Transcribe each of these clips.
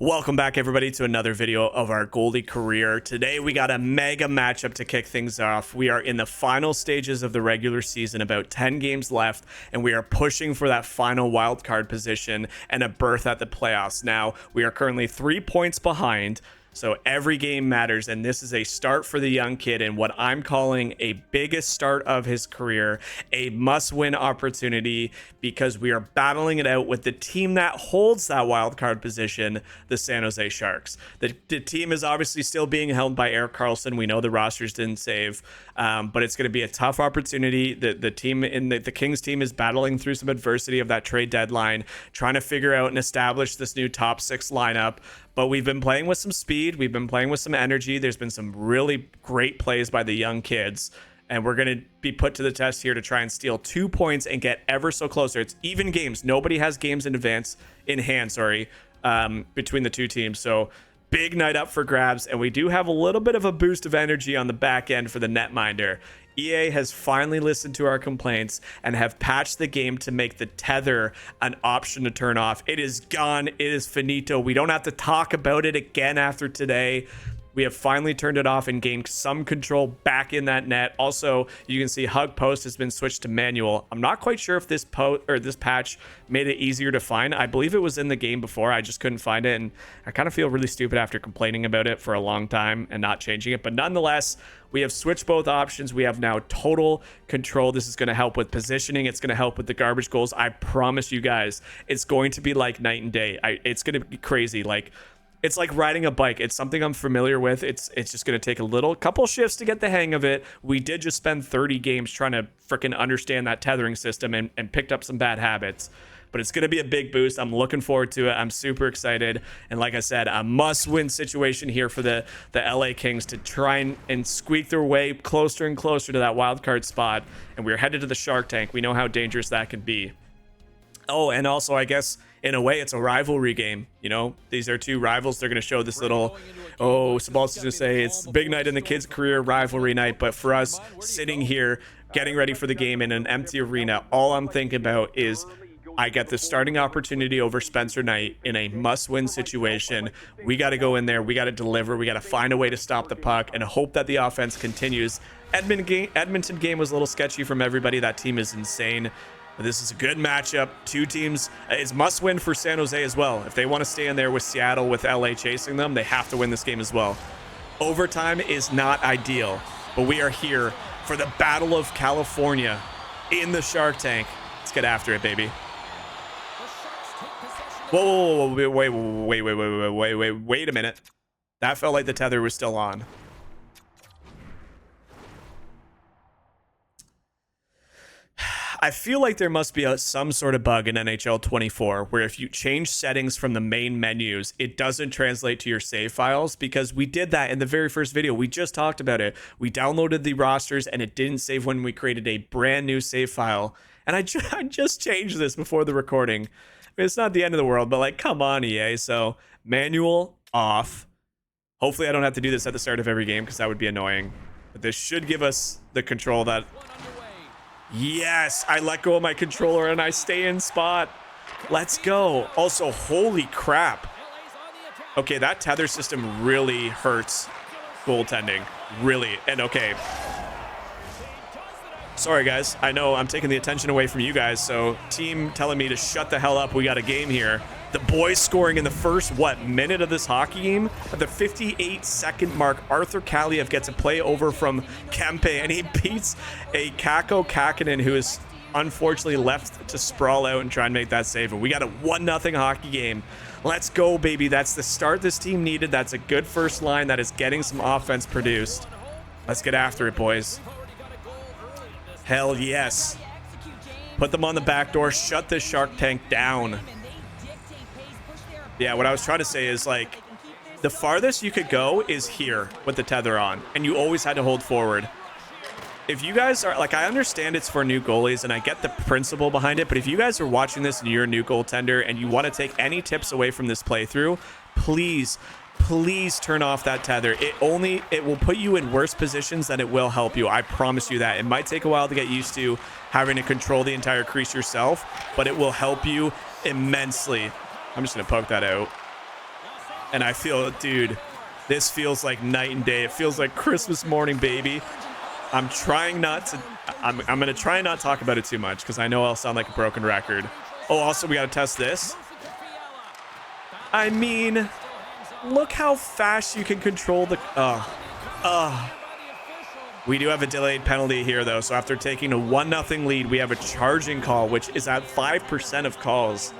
Welcome back, everybody, to another video of our goalie career. Today we got a mega matchup to kick things off. We are in the final stages of the regular season, about 10 games left, and we are pushing for that final wild card position and a berth at the playoffs. Now, we are currently 3 points behind, so every game matters, and this is a start for the young kid in what I'm calling a biggest start of his career, a must-win opportunity, because we are battling it out with the team that holds that wild card position, the San Jose Sharks. The team is obviously still being held by Erik Karlsson. We know the rosters didn't save, but it's going to be a tough opportunity. The team in the Kings team is battling through some adversity of that trade deadline, trying to figure out and establish this new top six lineup. But we've been playing with some speed. We've been playing with some energy. There's been some really great plays by the young kids. And we're going to be put to the test here to try and steal 2 points and get ever so closer. It's even games. Nobody has games in hand, between the two teams. So big night up for grabs. And we do have a little bit of a boost of energy on the back end for the netminder. EA has finally listened to our complaints and have patched the game to make the tether an option to turn off. It is gone. It is finito. We don't have to talk about it again after today. We have finally turned it off and gained some control back in that net. Also, you can see hug post has been switched to manual. I'm not quite sure if this patch made it easier to find. I believe it was in the game before. I just couldn't find it, and I kind of feel really stupid after complaining about it for a long time and not changing it. But nonetheless, we have switched both options. We have now total control. This is going to help with positioning. It's going to help with the garbage goals. I promise you guys, it's going to be like night and day. It's going to be crazy. It's like riding a bike. It's something I'm familiar with. It's just going to take a couple shifts to get the hang of it. We did just spend 30 games trying to freaking understand that tethering system and picked up some bad habits. But it's going to be a big boost. I'm looking forward to it. I'm super excited. And like I said, a must-win situation here for the LA Kings to try and squeak their way closer and closer to that wild card spot. And we're headed to the Shark Tank. We know how dangerous that can be. Oh, and also, I guess, in a way, it's a rivalry game. You know, these are two rivals. They're going to show this little, Sabal's going to say it's a big night in the kid's career, rivalry night. But for us, sitting here, getting ready for the game in an empty arena, all I'm thinking about is I get the starting opportunity over Spencer Knight in a must-win situation. We got to go in there. We got to deliver. We got to find a way to stop the puck and hope that the offense continues. Edmonton game was a little sketchy from everybody. That team is insane. But this is a good matchup. Two teams. It's must-win for San Jose as well. If they want to stay in there with Seattle, with LA chasing them, they have to win this game as well. Overtime is not ideal, but we are here for the Battle of California in the Shark Tank. Let's get after it, baby. Whoa, wait a minute. That felt like the tether was still on. I feel like there must be some sort of bug in NHL24 where if you change settings from the main menus, it doesn't translate to your save files, because we did that in the very first video. We just talked about it. We downloaded the rosters and it didn't save when we created a brand new save file. And I just changed this before the recording. I mean, it's not the end of the world, but like, come on, EA. So manual off. Hopefully I don't have to do this at the start of every game, because that would be annoying. But this should give us the control that... Yes, I let go of my controller and I stay in spot. Let's go. Also, holy crap. Okay, that tether system really hurts goaltending. Really. And okay. Sorry, guys. I know I'm taking the attention away from you guys. So, team telling me to shut the hell up. We got a game here. The boys scoring in the first, minute of this hockey game? At the 58-second mark, Arthur Kaliyev gets a play over from Kempe, and he beats a Kakko Kakkonen, who is unfortunately left to sprawl out and try and make that save. And we got a 1-0 hockey game. Let's go, baby. That's the start this team needed. That's a good first line that is getting some offense produced. Let's get after it, boys. Hell yes. Put them on the back door. Shut this Shark Tank down. Yeah, what I was trying to say is, like, the farthest you could go is here with the tether on, and you always had to hold forward. If you guys are, like, I understand it's for new goalies, and I get the principle behind it, but if you guys are watching this and you're a new goaltender and you want to take any tips away from this playthrough, please turn off that tether. It will put you in worse positions than it will help you. I promise you that. It might take a while to get used to having to control the entire crease yourself, but it will help you immensely. I'm just going to poke that out. And I feel, dude, this feels like night and day. It feels like Christmas morning, baby. I'm trying not to, I'm going to try not to talk about it too much because I know I'll sound like a broken record. Oh, also, we got to test this. I mean, look how fast you can control the, We do have a delayed penalty here, though. So after taking a 1-0 lead, we have a charging call, which is at 5% of calls.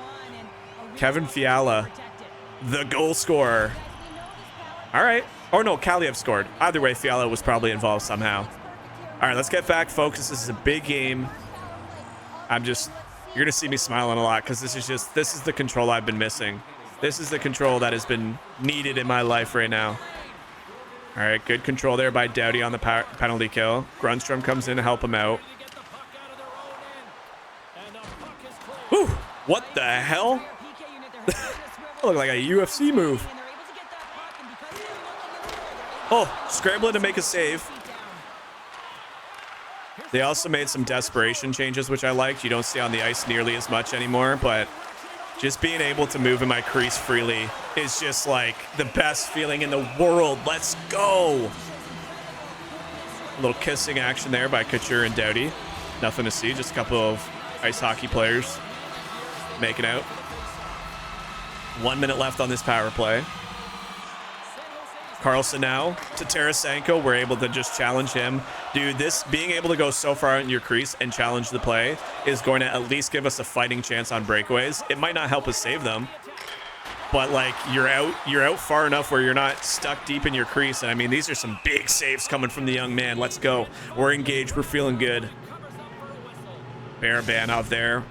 Kevin Fiala, the goal scorer. All right. Oh, no, Kaliev scored. Either way, Fiala was probably involved somehow. All right, let's get back focused. This is a big game. You're going to see me smiling a lot because this is the control I've been missing. This is the control that has been needed in my life right now. All right, good control there by Doughty on the penalty kill. Grundstrom comes in to help him out. Whew, what the hell? That looked like a UFC move. Oh, scrambling to make a save. They also made some desperation changes, which I liked. You don't see on the ice nearly as much anymore, but just being able to move in my crease freely is just like the best feeling in the world. Let's go. A little kissing action there by Couture and Doughty. Nothing to see, just a couple of ice hockey players making out. 1 minute left on this power play. Carlson now to Tarasenko. We're able to just challenge him. Dude, this being able to go so far in your crease and challenge the play is going to at least give us a fighting chance on breakaways. It might not help us save them, but like you're out far enough where you're not stuck deep in your crease. And I mean, these are some big saves coming from the young man. Let's go. We're engaged. We're feeling good. Barabanov there.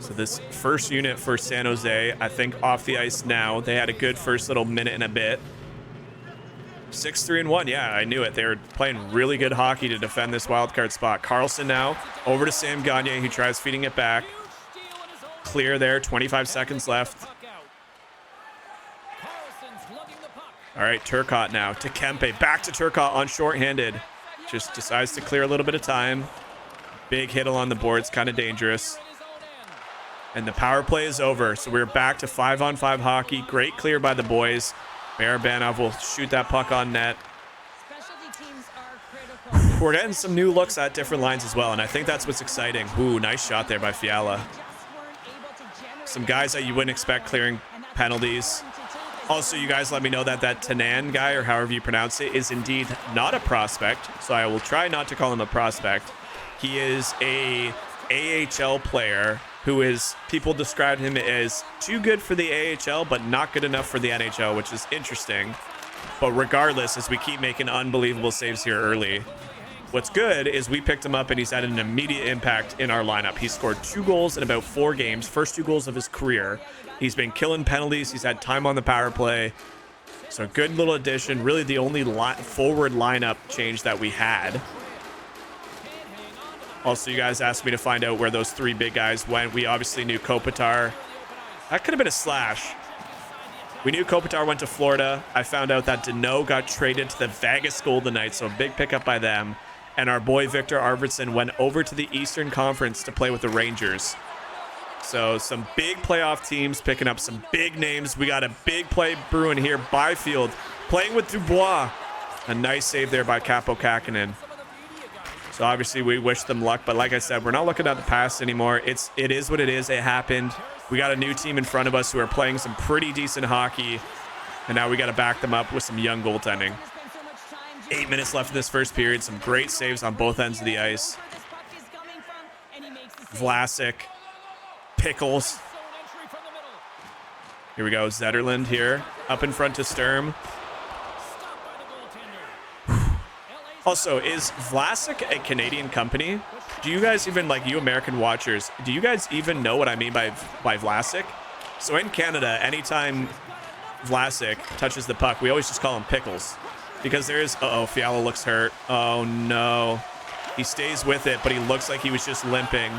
So this first unit for San Jose, I think off the ice now. They had a good first little minute and a bit. 6-3-1. Yeah, I knew it. They were playing really good hockey to defend this wildcard spot. Carlson now over to Sam Gagner, who tries feeding it back. Clear there. 25 seconds left. All right, Turcotte now to Kempe. Back to Turcotte on shorthanded. Just decides to clear a little bit of time. Big hit along the boards, kind of dangerous. And the power play is over. So we're back to 5-on-5 hockey. Great clear by the boys. Barabanov will shoot that puck on net. We're getting some new looks at different lines as well, and I think that's what's exciting. Ooh, nice shot there by Fiala. Some guys that you wouldn't expect clearing penalties. Also, you guys let me know that Tanan guy, or however you pronounce it, is indeed not a prospect, so I will try not to call him a prospect. He is a AHL player who is, people described him as too good for the AHL, but not good enough for the NHL, which is interesting. But regardless, as we keep making unbelievable saves here early, what's good is we picked him up and he's had an immediate impact in our lineup. He scored 2 goals in about 4 games, first 2 goals of his career. He's been killing penalties. He's had time on the power play. So good little addition, really the only forward lineup change that we had. Also, you guys asked me to find out where those 3 big guys went. We obviously knew Kopitar. That could have been a slash. We knew Kopitar went to Florida. I found out that Deneau got traded to the Vegas Golden Knights, so a big pickup by them. And our boy Victor Arvidsson went over to the Eastern Conference to play with the Rangers. So some big playoff teams picking up some big names. We got a big play brewing here. Byfield playing with Dubois. A nice save there by Capo Kakinen. So obviously we wish them luck, but like I said, we're not looking at the past anymore. It is what it is. It happened. We got a new team in front of us who are playing some pretty decent hockey, and now we got to back them up with some young goaltending. 8 minutes left in this first period. Some great saves on both ends of the ice. Vlasic, Pickles. Here we go. Zetterlund here, up in front to Sturm. Also, is Vlasic a Canadian company? Do you guys even, like you American watchers, do you guys even know what I mean by Vlasic? So in Canada, anytime Vlasic touches the puck, we always just call him Pickles. Because there is, uh-oh, Fiala looks hurt. Oh no. He stays with it, but he looks like he was just limping.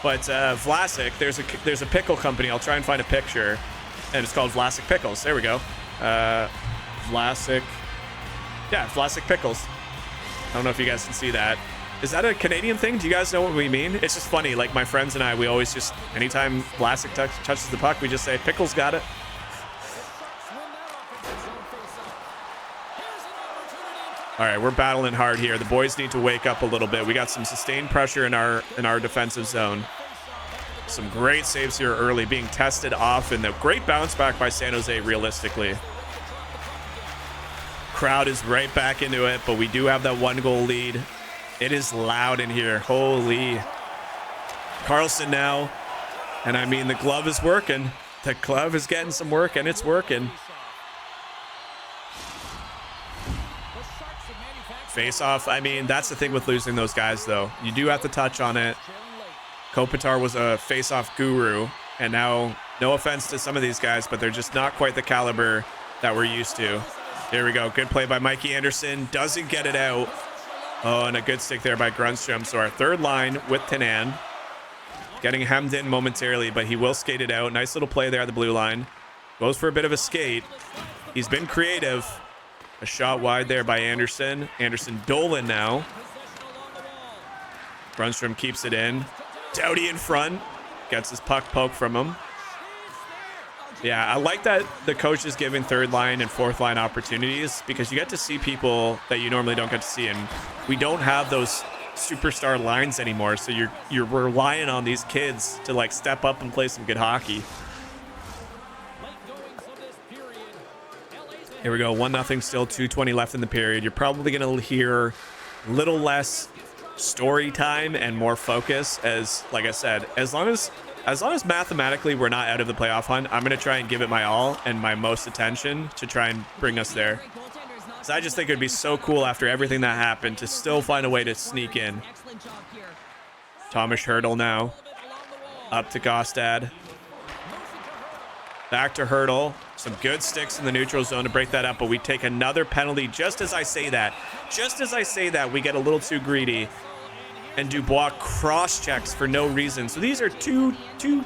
But Vlasic, there's a pickle company. I'll try and find a picture. And it's called Vlasic Pickles. There we go. Vlasic. Yeah, Vlasic Pickles. I don't know if you guys can see that. Is that a Canadian thing? Do you guys know what we mean? It's just funny. Like my friends and I, we always just, anytime Vlasic touches the puck, we just say, Pickles got it. All right, we're battling hard here. The boys need to wake up a little bit. We got some sustained pressure in our defensive zone. Some great saves here early, being tested often. The great bounce back by San Jose, realistically. Crowd is right back into it, but we do have that 1-goal lead. It is loud in here. Holy. Karlsson now. And I mean, the glove is working. The glove is getting some work, and it's working. Face off. I mean, that's the thing with losing those guys, though. You do have to touch on it. Kopitar was a face-off guru, and now, no offense to some of these guys, but they're just not quite the caliber that we're used to. Here we go. Good play by Mikey Anderson. Doesn't get it out. Oh, and a good stick there by Grunstrom. So our third line with Tanan. Getting hemmed in momentarily, but he will skate it out. Nice little play there at the blue line. Goes for a bit of a skate. He's been creative. A shot wide there by Anderson. Anderson Dolan now. Grunstrom keeps it in. Doughty in front. Gets his puck poke from him. Yeah, I like that the coach is giving third line and fourth line opportunities because you get to see people that you normally don't get to see. And we don't have those superstar lines anymore. So you're relying on these kids to like step up and play some good hockey. Here we go. 1-0 still, 2:20 left in the period. You're probably going to hear a little less story time and more focus as, like I said, as long as mathematically we're not out of the playoff hunt, I'm going to try and give it my all and my most attention to try and bring us there. So I just think it would be so cool after everything that happened to still find a way to sneak in. Thomas Hertl now. Up to Gostad. Back to Hertl. Some good sticks in the neutral zone to break that up, but we take another penalty just as I say that. Just as I say that, we get a little too greedy. And Dubois cross-checks for no reason. So these are two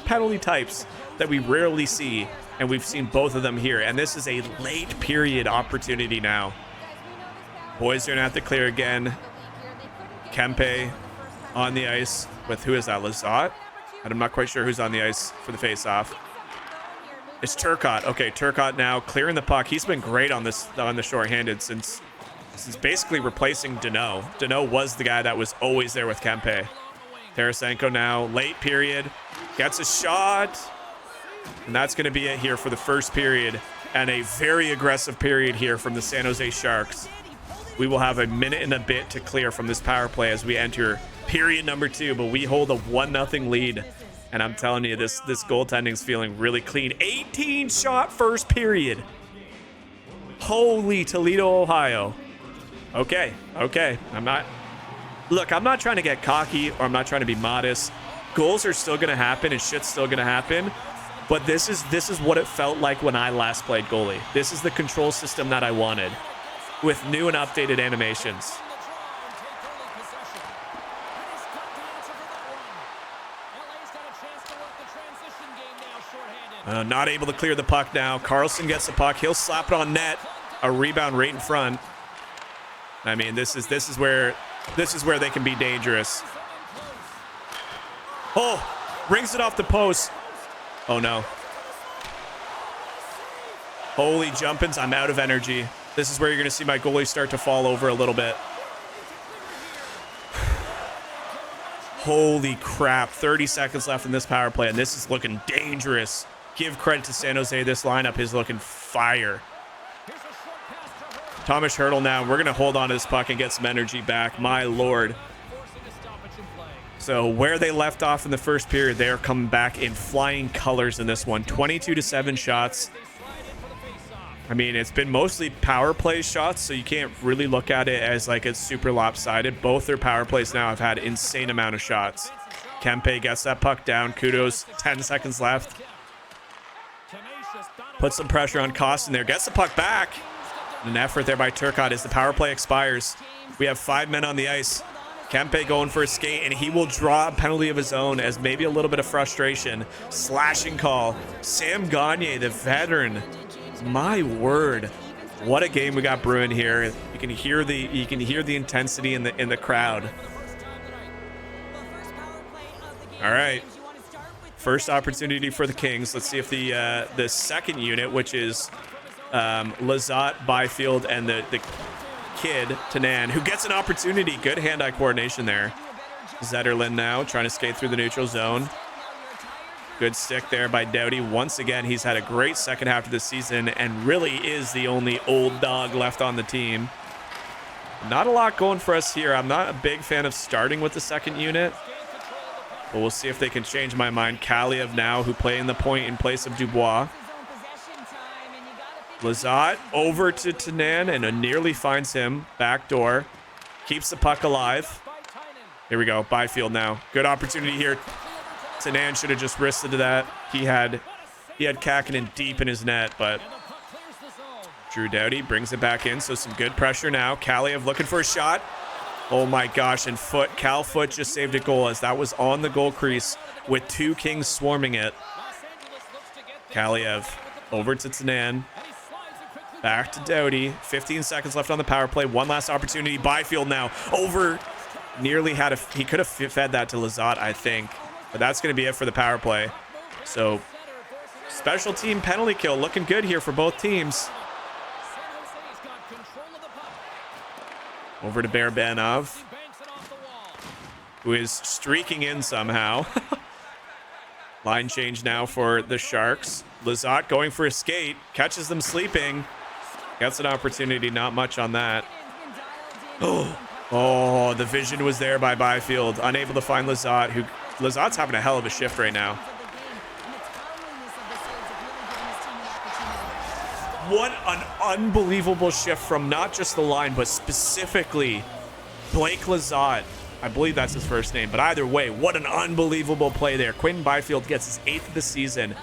penalty types that we rarely see, and we've seen both of them here. And this is a late period opportunity now. Boys are going to have to clear again. Kempe on the ice with, who is that, Lizotte? And I'm not quite sure who's on the ice for the face-off. It's Turcotte. Okay, Turcotte now clearing the puck. He's been great on the shorthanded since basically replacing Deneau. Deneau was the guy that was always there with Kempe. Tarasenko now, late period, gets a shot. And that's going to be it here for the first period. And a very aggressive period here from the San Jose Sharks. We will have a minute and a bit to clear from this power play as we enter period number 2. But we hold a 1-0 lead. And I'm telling you, this goaltending's feeling really clean. 18-shot first period. Holy Toledo, Ohio. Okay. I'm not trying to get cocky or I'm not trying to be modest. Goals are still going to happen and shit's still going to happen. But this is what it felt like when I last played goalie. This is the control system that I wanted with new and updated animations. Not able to clear the puck now. Karlsson gets the puck. He'll slap it on net. A rebound right in front. I mean, this is where they can be dangerous. Oh, rings it off the post. Oh no. Holy jumpins', I'm out of energy. This is where you're going to see my goalie start to fall over a little bit. Holy crap, 30 seconds left in this power play, and this is looking dangerous. Give credit to San Jose. This lineup is looking fire. Thomas Hertl now. We're going to hold on to this puck and get some energy back. My lord. So where they left off in the first period, they are coming back in flying colors in this one. 22-7 shots. I mean, it's been mostly power play shots, so you can't really look at it as like it's super lopsided. Both their power plays now have had insane amount of shots. Kempe gets that puck down. Kudos. 10 seconds left. Put some pressure on Costin there. Gets the puck back. An effort there by Turcotte as the power play expires. We have 5 men on the ice. Kempe going for a skate, and he will draw a penalty of his own as maybe a little bit of frustration. Slashing call. Sam Gagner, the veteran. My word. What a game we got brewing here. You can hear the intensity in the crowd. All right. First opportunity for the Kings. Let's see if the second unit, which is Lizotte, Byfield, and the kid, Tanan, who gets an opportunity. Good hand-eye coordination there. Zetterlund now trying to skate through the neutral zone. Good stick there by Doughty. Once again, he's had a great second half of the season and really is the only old dog left on the team. Not a lot going for us here. I'm not a big fan of starting with the second unit, but we'll see if they can change my mind. Kaliev now, who play in the point in place of Dubois. Lizotte over to Tanan and nearly finds him. Backdoor. Keeps the puck alive. Here we go. Byfield now. Good opportunity here. Tanan should have just risked that. He had Kakinen deep in his net, but Drew Doughty brings it back in, so some good pressure now. Kaliev looking for a shot. Oh my gosh, and Cal Foot just saved a goal as that was on the goal crease with two Kings swarming it. Kaliev over to Tanan. Back to Doughty. 15 seconds left on the power play. One last opportunity. Byfield now over. Nearly had he could have fed that to Lizotte, I think. But that's going to be it for the power play. So, special team penalty kill. Looking good here for both teams. Over to Barabanov, who is streaking in somehow. Line change now for the Sharks. Lizotte going for a skate. Catches them sleeping. Gets an opportunity. Not much on that. Oh, the vision was there by Byfield. Unable to find Lizotte, Lizotte's having a hell of a shift right now. What an unbelievable shift from not just the line, but specifically Blake Lizotte. I believe that's his first name, but either way, what an unbelievable play there. Quinton Byfield gets his 8th of the season.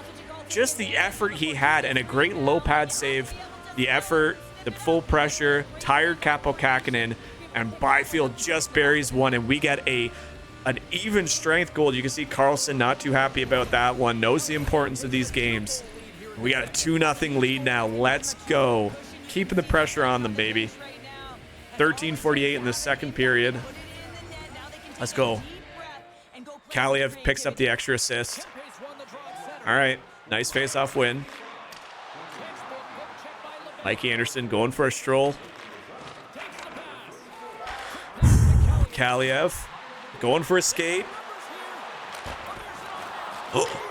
Just the effort he had and a great low pad save. The effort, the full pressure, tired Capo Kakinen, and Byfield just buries one, and we get an even strength goal. You can see Carlson not too happy about that one. Knows the importance of these games. We got a 2-0 lead now. Let's go. Keeping the pressure on them, baby. 13:48 in the second period. Let's go. Kaliev picks up the extra assist. All right. Nice face-off win. Mikey Anderson going for a stroll. Kaliev going for a skate. Oh.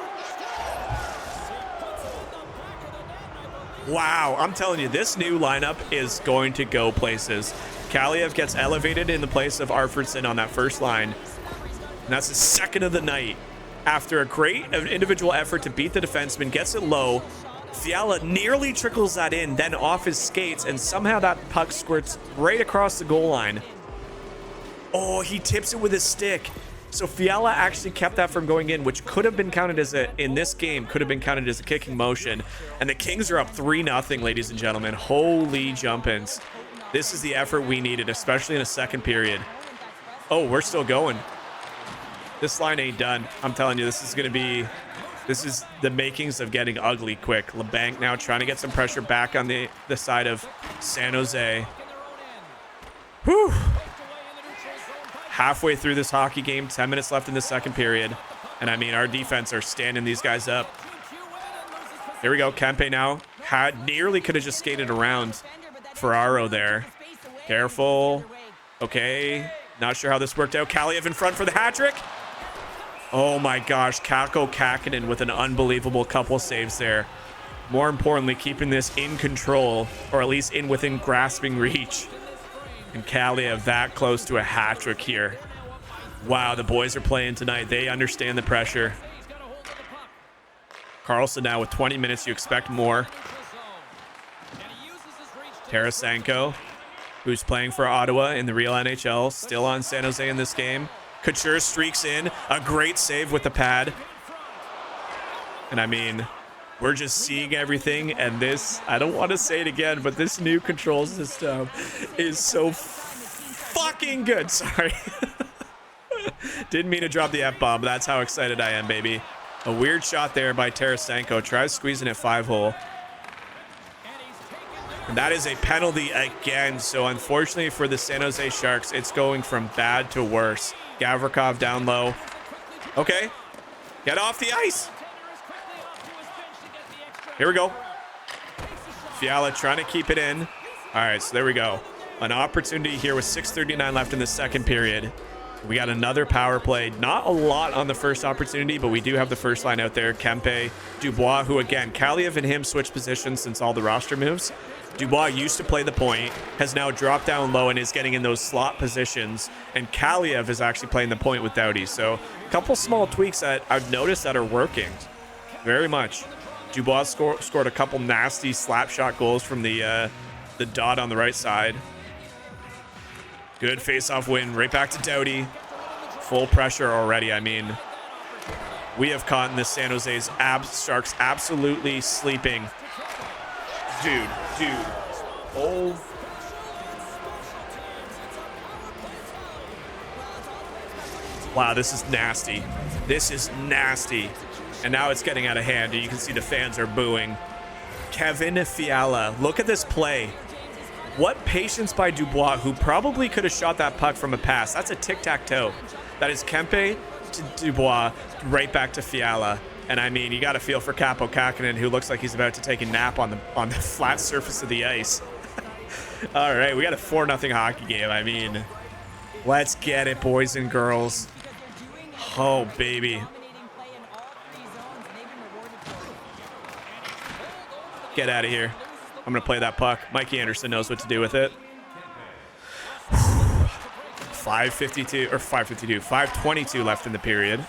Wow, I'm telling you, this new lineup is going to go places. Kaliev gets elevated in the place of Arfredson on that first line. And that's the second of the night. After a great individual effort to beat the defenseman, gets it low. Fiala nearly trickles that in, then off his skates, and somehow that puck squirts right across the goal line. Oh, he tips it with his stick. So Fiala actually kept that from going in, which could have been counted as in this game, could have been counted as a kicking motion. And the Kings are up 3-0, ladies and gentlemen. Holy jump-ins. This is the effort we needed, especially in a second period. Oh, we're still going. This line ain't done. I'm telling you, this is the makings of getting ugly quick. LeBanc now trying to get some pressure back on the side of San Jose. Whew. Halfway through this hockey game, 10 minutes left in the second period. And I mean, our defense are standing these guys up. Here we go. Kempe now nearly could have just skated around Ferraro there. Careful. Okay. Not sure how this worked out. Kaliev in front for the hat trick. Oh my gosh. Kako Kakinen with an unbelievable couple saves there. More importantly, keeping this in control, or at least within grasping reach. And Kaliev that close to a hat trick here. Wow, the boys are playing tonight. They understand the pressure. Carlson now with 20 minutes. You expect more. Tarasenko, who's playing for Ottawa in the real NHL, still on San Jose in this game. Couture streaks in. A great save with the pad. And I mean, we're just seeing everything, and this, I don't want to say it again, but this new control system is so fucking good. Sorry. Didn't mean to drop the F-bomb, but that's how excited I am, baby. A weird shot there by Tarasenko. Tries squeezing it 5-hole. And that is a penalty again. So unfortunately for the San Jose Sharks, it's going from bad to worse. Gavrikov down low. Okay, Get off the ice. Here we go. Fiala trying to keep it in. All right, so there we go. An opportunity here with 6:39 left in the second period. We got another power play. Not a lot on the first opportunity, but we do have the first line out there. Kempe, Dubois, who again, Kaliev and him switch positions since all the roster moves. Dubois used to play the point, has now dropped down low and is getting in those slot positions. And Kaliev is actually playing the point with Doughty. So a couple small tweaks that I've noticed that are working very much. Dubois scored a couple nasty slap shot goals from the dot on the right side. Good face-off win. Right back to Doughty. Full pressure already. I mean, we have caught in the San Jose's Sharks absolutely sleeping. Dude. Oh. Wow, this is nasty. This is nasty. And now it's getting out of hand. You can see the fans are booing. Kevin Fiala. Look at this play. What patience by Dubois, who probably could have shot that puck from a pass. That's a tic-tac-toe. That is Kempe to Dubois, right back to Fiala. And I mean, you got to feel for Capo Kakinen, who looks like he's about to take a nap on the flat surface of the ice. All right, we got a 4-0 hockey game. I mean, let's get it, boys and girls. Oh, baby. Get out of here. I'm going to play that puck. Mikey Anderson knows what to do with it. 5:22 left in the period.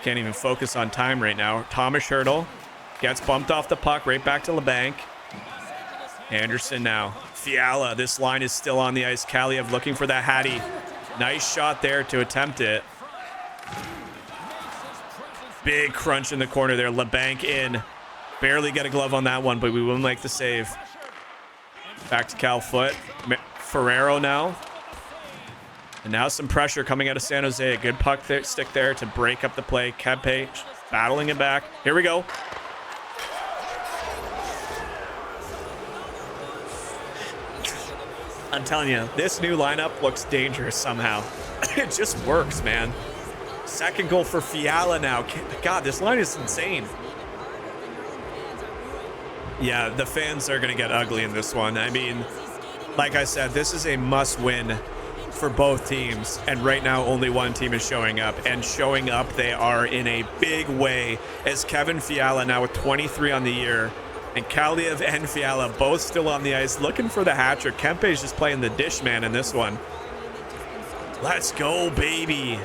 Can't even focus on time right now. Thomas Hertl gets bumped off the puck right back to LeBanc. Anderson now. Fiala, this line is still on the ice. Kaliev looking for that Hattie. Nice shot there to attempt it. Big crunch in the corner there. LeBanc in. Barely get a glove on that one, but we will make the save. Back to Cal Foot. Ferrero now. And now some pressure coming out of San Jose. A good puck stick there to break up the play. Kempe battling it back. Here we go. I'm telling you, this new lineup looks dangerous somehow. It just works, man. Second goal for Fiala now. God, this line is insane. Yeah, the fans are going to get ugly in this one. I mean, like I said, this is a must-win for both teams. And right now, only one team is showing up. And showing up, they are in a big way. As Kevin Fiala now with 23 on the year. And Kaliev and Fiala both still on the ice looking for the hat-trick. Kempe's just playing the dish man in this one. Let's go, baby.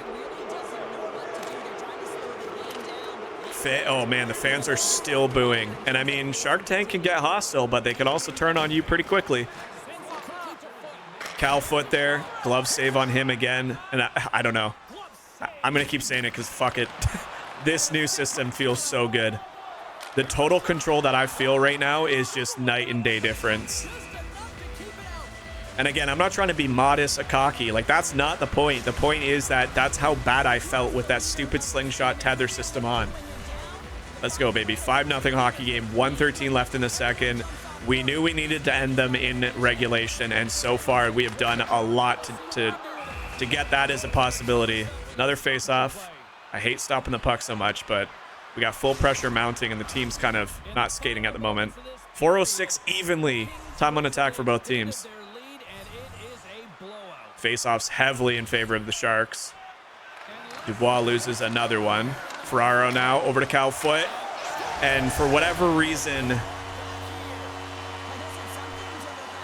Oh man, the fans are still booing. And I mean, Shark Tank can get hostile, but they can also turn on you pretty quickly. Cal Foot there, glove save on him again. And I don't know. I'm gonna keep saying it because fuck it. This new system feels so good. The total control that I feel right now is just night and day difference. And again, I'm not trying to be modest or cocky. Like, that's not the point. The point is that that's how bad I felt with that stupid slingshot tether system on. Let's go, baby. 5-0 hockey game. 1:13 left in the second. We knew we needed to end them in regulation, and so far we have done a lot to get that as a possibility. Another face-off. I hate stopping the puck so much, but we got full pressure mounting, and the team's kind of not skating at the moment. 4:06 evenly. Time on attack for both teams. Face-offs heavily in favor of the Sharks. Dubois loses another one. Ferraro now over to Cal Foot. And for whatever reason,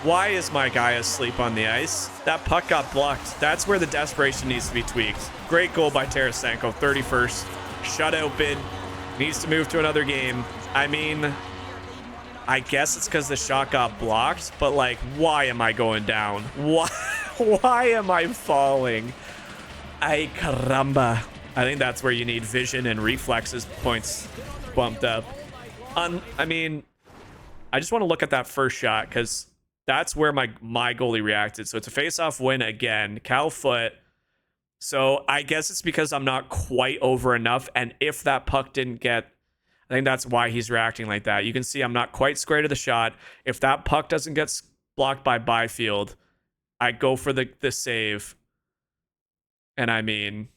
why is my guy asleep on the ice? That puck got blocked. That's where the desperation needs to be tweaked. Great goal by Tarasenko, 31st. Shutout bid. Needs to move to another game. I mean, I guess it's because the shot got blocked, but like, why am I going down? Why am I falling? Ay caramba. I think that's where you need vision and reflexes points bumped up. I mean, I just want to look at that first shot because that's where my goalie reacted. So it's a face-off win again. Cal Foot. So I guess it's because I'm not quite over enough. And if that puck didn't get, I think that's why he's reacting like that. You can see I'm not quite square to the shot. If that puck doesn't get blocked by Byfield, I go for the save. And I mean,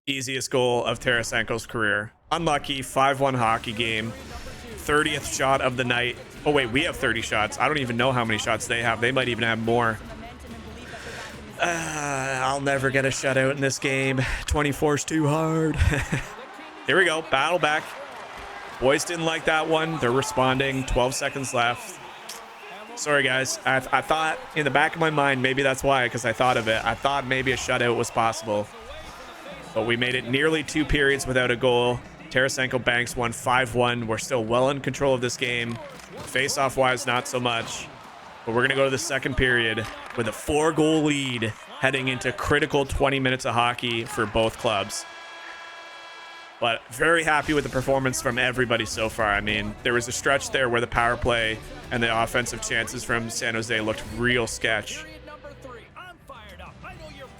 Easiest goal of Tarasenko's career. Unlucky, 5-1 hockey game. 30th shot of the night. Oh, wait, we have 30 shots. I don't even know how many shots they have. They might even have more. I'll never get a shutout in this game. 24's too hard. Here we go. Battle back. Boys didn't like that one. They're responding. 12 seconds left. Sorry, guys. I thought in the back of my mind, maybe that's why, because I thought of it. I thought maybe a shutout was possible. But we made it nearly 2 periods without a goal. Tarasenko banks one 5-1. We're still well in control of this game. Face-off wise, not so much. But we're going to go to the second period with a 4-goal lead heading into critical 20 minutes of hockey for both clubs. But very happy with the performance from everybody so far. I mean, there was a stretch there where the power play and the offensive chances from San Jose looked real sketch.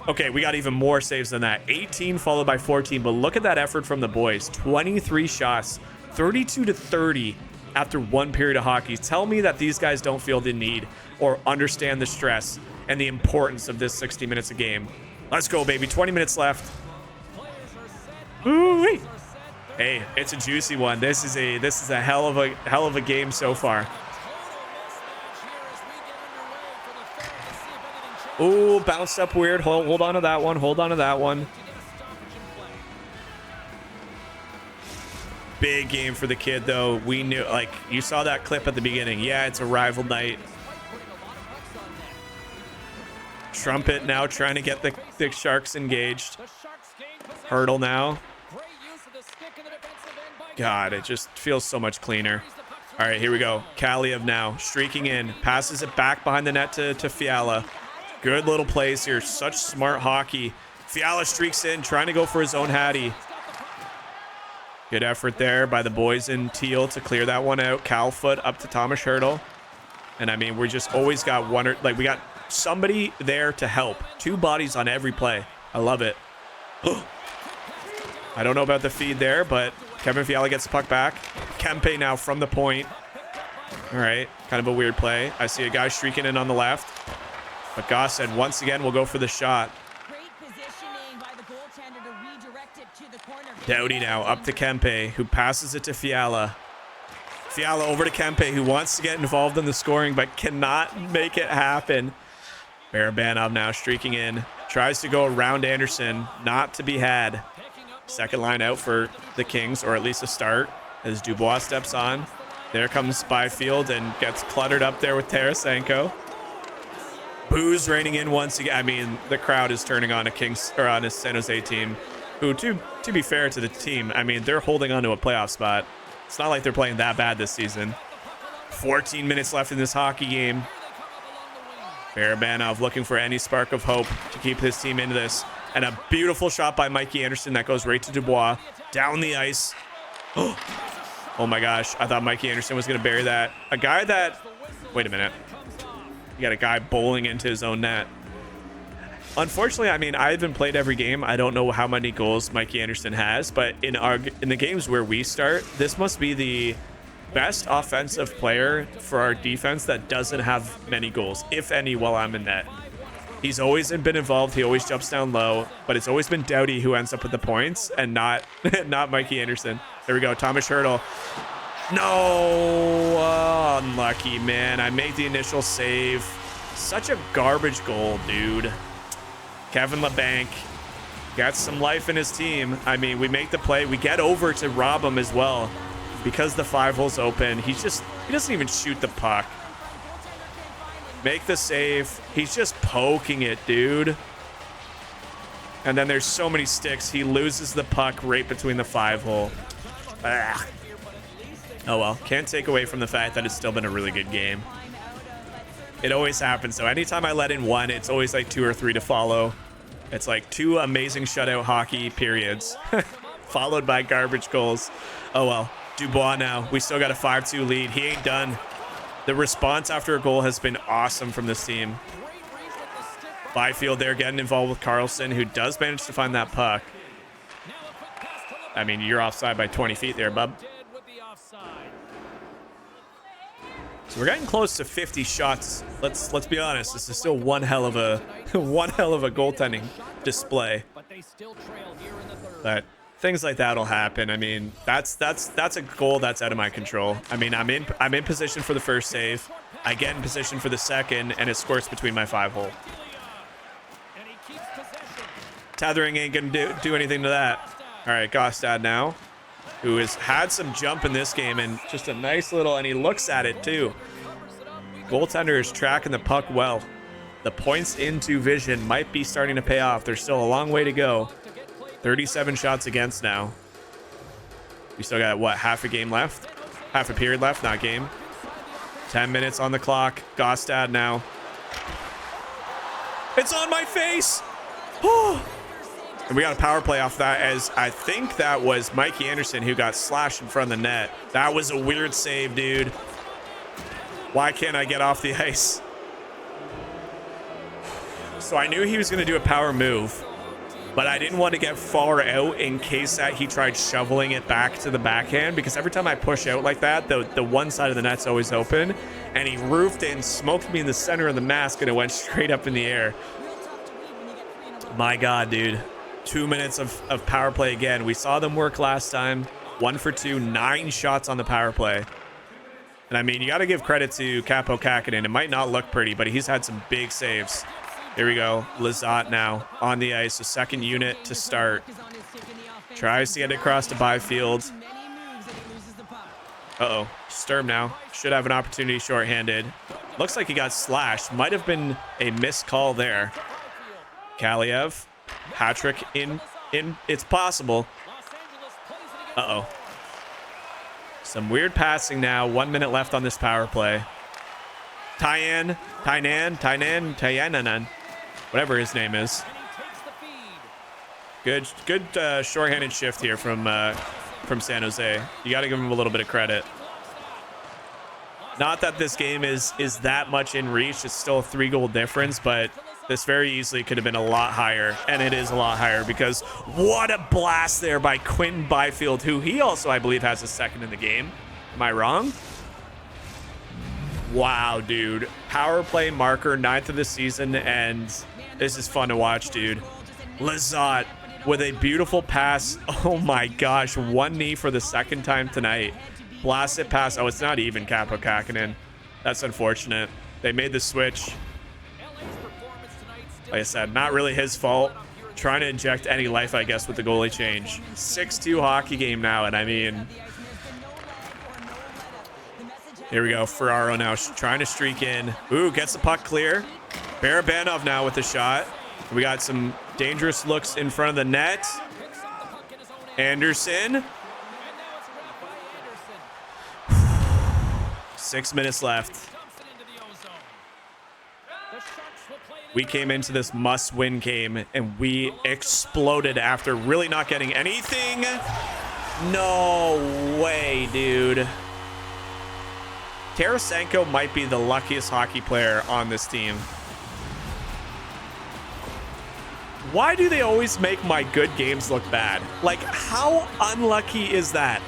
Okay, we got even more saves than that. 18 followed by 14, but look at that effort from the boys. 23 shots, 32-30 after 1 period of hockey. Tell me that these guys don't feel the need or understand the stress and the importance of this 60 minutes a game. Let's go, baby. 20 minutes left. Ooh-wee. Hey, it's a juicy one. This is a hell of a game so far. Ooh, bounced up weird. Hold on to that one. Hold on to that one. Big game for the kid, though. We knew, like, you saw that clip at the beginning. Yeah, it's a rival night. Trumpet now trying to get the Sharks engaged. Hurdle now. God, it just feels so much cleaner. All right, here we go. Kaliev now streaking in. Passes it back behind the net to Fiala. Good little plays here. Such smart hockey. Fiala streaks in, trying to go for his own hattie. Good effort there by the boys in teal to clear that one out. Calfoot up to Thomas Hurdle. And I mean, we just always got one, or like we got somebody there to help. 2 bodies on every play. I love it. I don't know about the feed there, but Kevin Fiala gets the puck back. Kempe now from the point. All right, kind of a weird play. I see a guy streaking in on the left. But Goss said, once again, we'll go for the shot. Doughty now up to Kempe, who passes it to Fiala. Fiala over to Kempe, who wants to get involved in the scoring, but cannot make it happen. Barabanov now streaking in. Tries to go around Anderson, not to be had. Second line out for the Kings, or at least a start, as Dubois steps on. There comes Byfield and gets cluttered up there with Tarasenko. Booze raining in once again. I mean, the crowd is turning on a San Jose team, who, to be fair to the team, I mean, they're holding on to a playoff spot. It's not like they're playing that bad this season. 14 minutes left in this hockey game. Barabanov looking for any spark of hope to keep his team into this. And a beautiful shot by Mikey Anderson that goes right to Dubois. Down the ice. Oh my gosh, I thought Mikey Anderson was going to bury that. A guy that... Wait a minute. You got a guy bowling into his own net. Unfortunately, I mean, I haven't played every game. I don't know how many goals Mikey Anderson has, but in the games where we start, this must be the best offensive player for our defense that doesn't have many goals, if any, while I'm in net. He's always been involved. He always jumps down low, but it's always been Doughty who ends up with the points and not Mikey Anderson. There we go. Thomas Hurdle. No, unlucky, man. I made the initial save. Such a garbage goal, dude. Kevin LeBanc got some life in his team. I mean, we make the play. We get over to rob him as well because the 5-hole's open. He doesn't even shoot the puck. Make the save. He's just poking it, dude. And then there's so many sticks. He loses the puck right between the 5-hole. Ugh. Oh well, can't take away from the fact that it's still been a really good game. It always happens, so anytime I let in one, it's always like 2 or 3 to follow. It's like 2 amazing shutout hockey periods, followed by garbage goals. Oh well, Dubois now. We still got a 5-2 lead. He ain't done. The response after a goal has been awesome from this team. Byfield there getting involved with Carlson, who does manage to find that puck. I mean, you're offside by 20 feet there, bub. So we're getting close to 50 shots. Let's be honest. This is still one hell of a goaltending display. But things like that'll happen. I mean, that's a goal that's out of my control. I mean, I'm in position for the first save. I get in position for the second, and it squirts between my 5-hole. Tethering ain't gonna do anything to that. All right, Gostad now, who has had some jump in this game, and just a nice little, and he looks at it too. Goaltender is tracking the puck well. The points into vision might be starting to pay off. There's still a long way to go. 37 shots against now. We still got, what, half a game left? Half a period left, not game. 10 minutes on the clock. Gostad now. It's on my face! Oh! And we got a power play off that, as I think that was Mikey Anderson who got slashed in front of the net. That was a weird save, dude. Why can't I get off the ice? So I knew he was going to do a power move, but I didn't want to get far out in case that he tried shoveling it back to the backhand, because every time I push out like that, the one side of the net's always open, and he roofed in, smoked me in the center of the mask, and it went straight up in the air. My God, dude. 2 minutes of power play again. We saw them work last time. 1 for 2, 9 shots on the power play. And I mean, you got to give credit to Capo Kakinen. It might not look pretty, but he's had some big saves. Here we go. Lizotte now on the ice. The second unit to start. Tries to get it across to Byfield. Uh-oh. Sturm now. Should have an opportunity shorthanded. Looks like he got slashed. Might have been a missed call there. Kaliev. Hat-trick in. It's possible. Uh-oh. Some weird passing now. 1 minute left on this power play. Tyanan. Whatever his name is. Good shorthanded shift here from San Jose. You got to give him a little bit of credit. Not that this game is that much in reach. It's still a 3-goal difference, but this very easily could have been a lot higher, and it is a lot higher, because what a blast there by Quinton Byfield, who he also, I believe, has a second in the game. Am I wrong? Wow, dude. Power play marker, 9th of the season, and this is fun to watch, dude. Lizotte with a beautiful pass. Oh my gosh, one knee for the second time tonight. Blast it past. Oh, it's not even Capo Kakinen. That's unfortunate. They made the switch. Like I said, not really his fault. Trying to inject any life, I guess, with the goalie change. 6-2 hockey game now, and I mean... Here we go. Ferraro now trying to streak in. Ooh, gets the puck clear. Barabanov now with the shot. We got some dangerous looks in front of the net. Anderson. 6 minutes left. We came into this must-win game, and we exploded after really not getting anything. No way, dude. Tarasenko might be the luckiest hockey player on this team. Why do they always make my good games look bad? Like, how unlucky is that?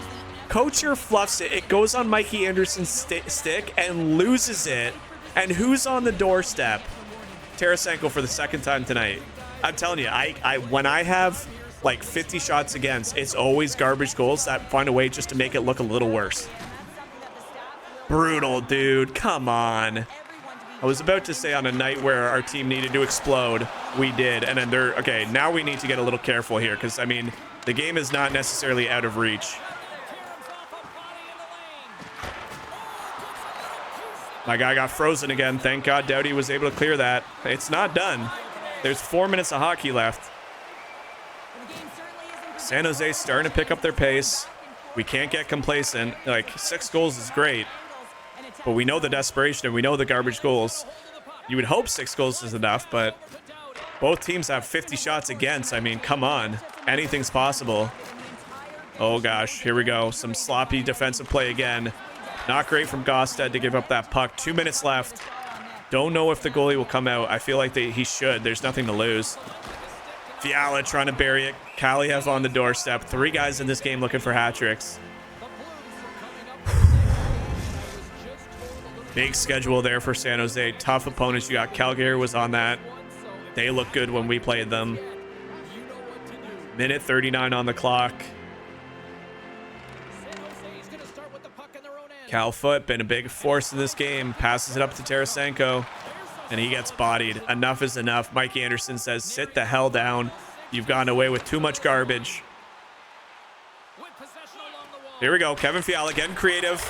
Kocher fluffs it. It goes on Mikey Anderson's stick and loses it. And who's on the doorstep? Tarasenko for the second time tonight. I'm telling you, when I have like 50 shots against, it's always garbage goals that find a way just to make it look a little worse. Brutal, dude. Come on. I was about to say on a night where our team needed to explode, we did. And then okay, now we need to get a little careful here, because, I mean, the game is not necessarily out of reach. My guy got frozen again. Thank God Doughty was able to clear that. It's not done. There's 4 minutes of hockey left. San Jose starting to pick up their pace. We can't get complacent. Like, 6 goals is great, but we know the desperation and we know the garbage goals. You would hope 6 goals is enough, but both teams have 50 shots against. I mean, come on. Anything's possible. Oh, gosh. Here we go. Some sloppy defensive play again. Not great from Gostad to give up that puck. 2 minutes left. Don't know if the goalie will come out. I feel like he should. There's nothing to lose. Fiala trying to bury it. Kaliev on the doorstep. 3 guys in this game looking for hat tricks. Big schedule there for San Jose. Tough opponents. You got Calgary was on that. They look good when we played them. Minute 39 on the clock. Calfoot been a big force in this game. Passes it up to Tarasenko, and he gets bodied. Enough is enough. Mike Anderson says, sit the hell down. You've gone away with too much garbage. Here we go. Kevin Fiala getting creative.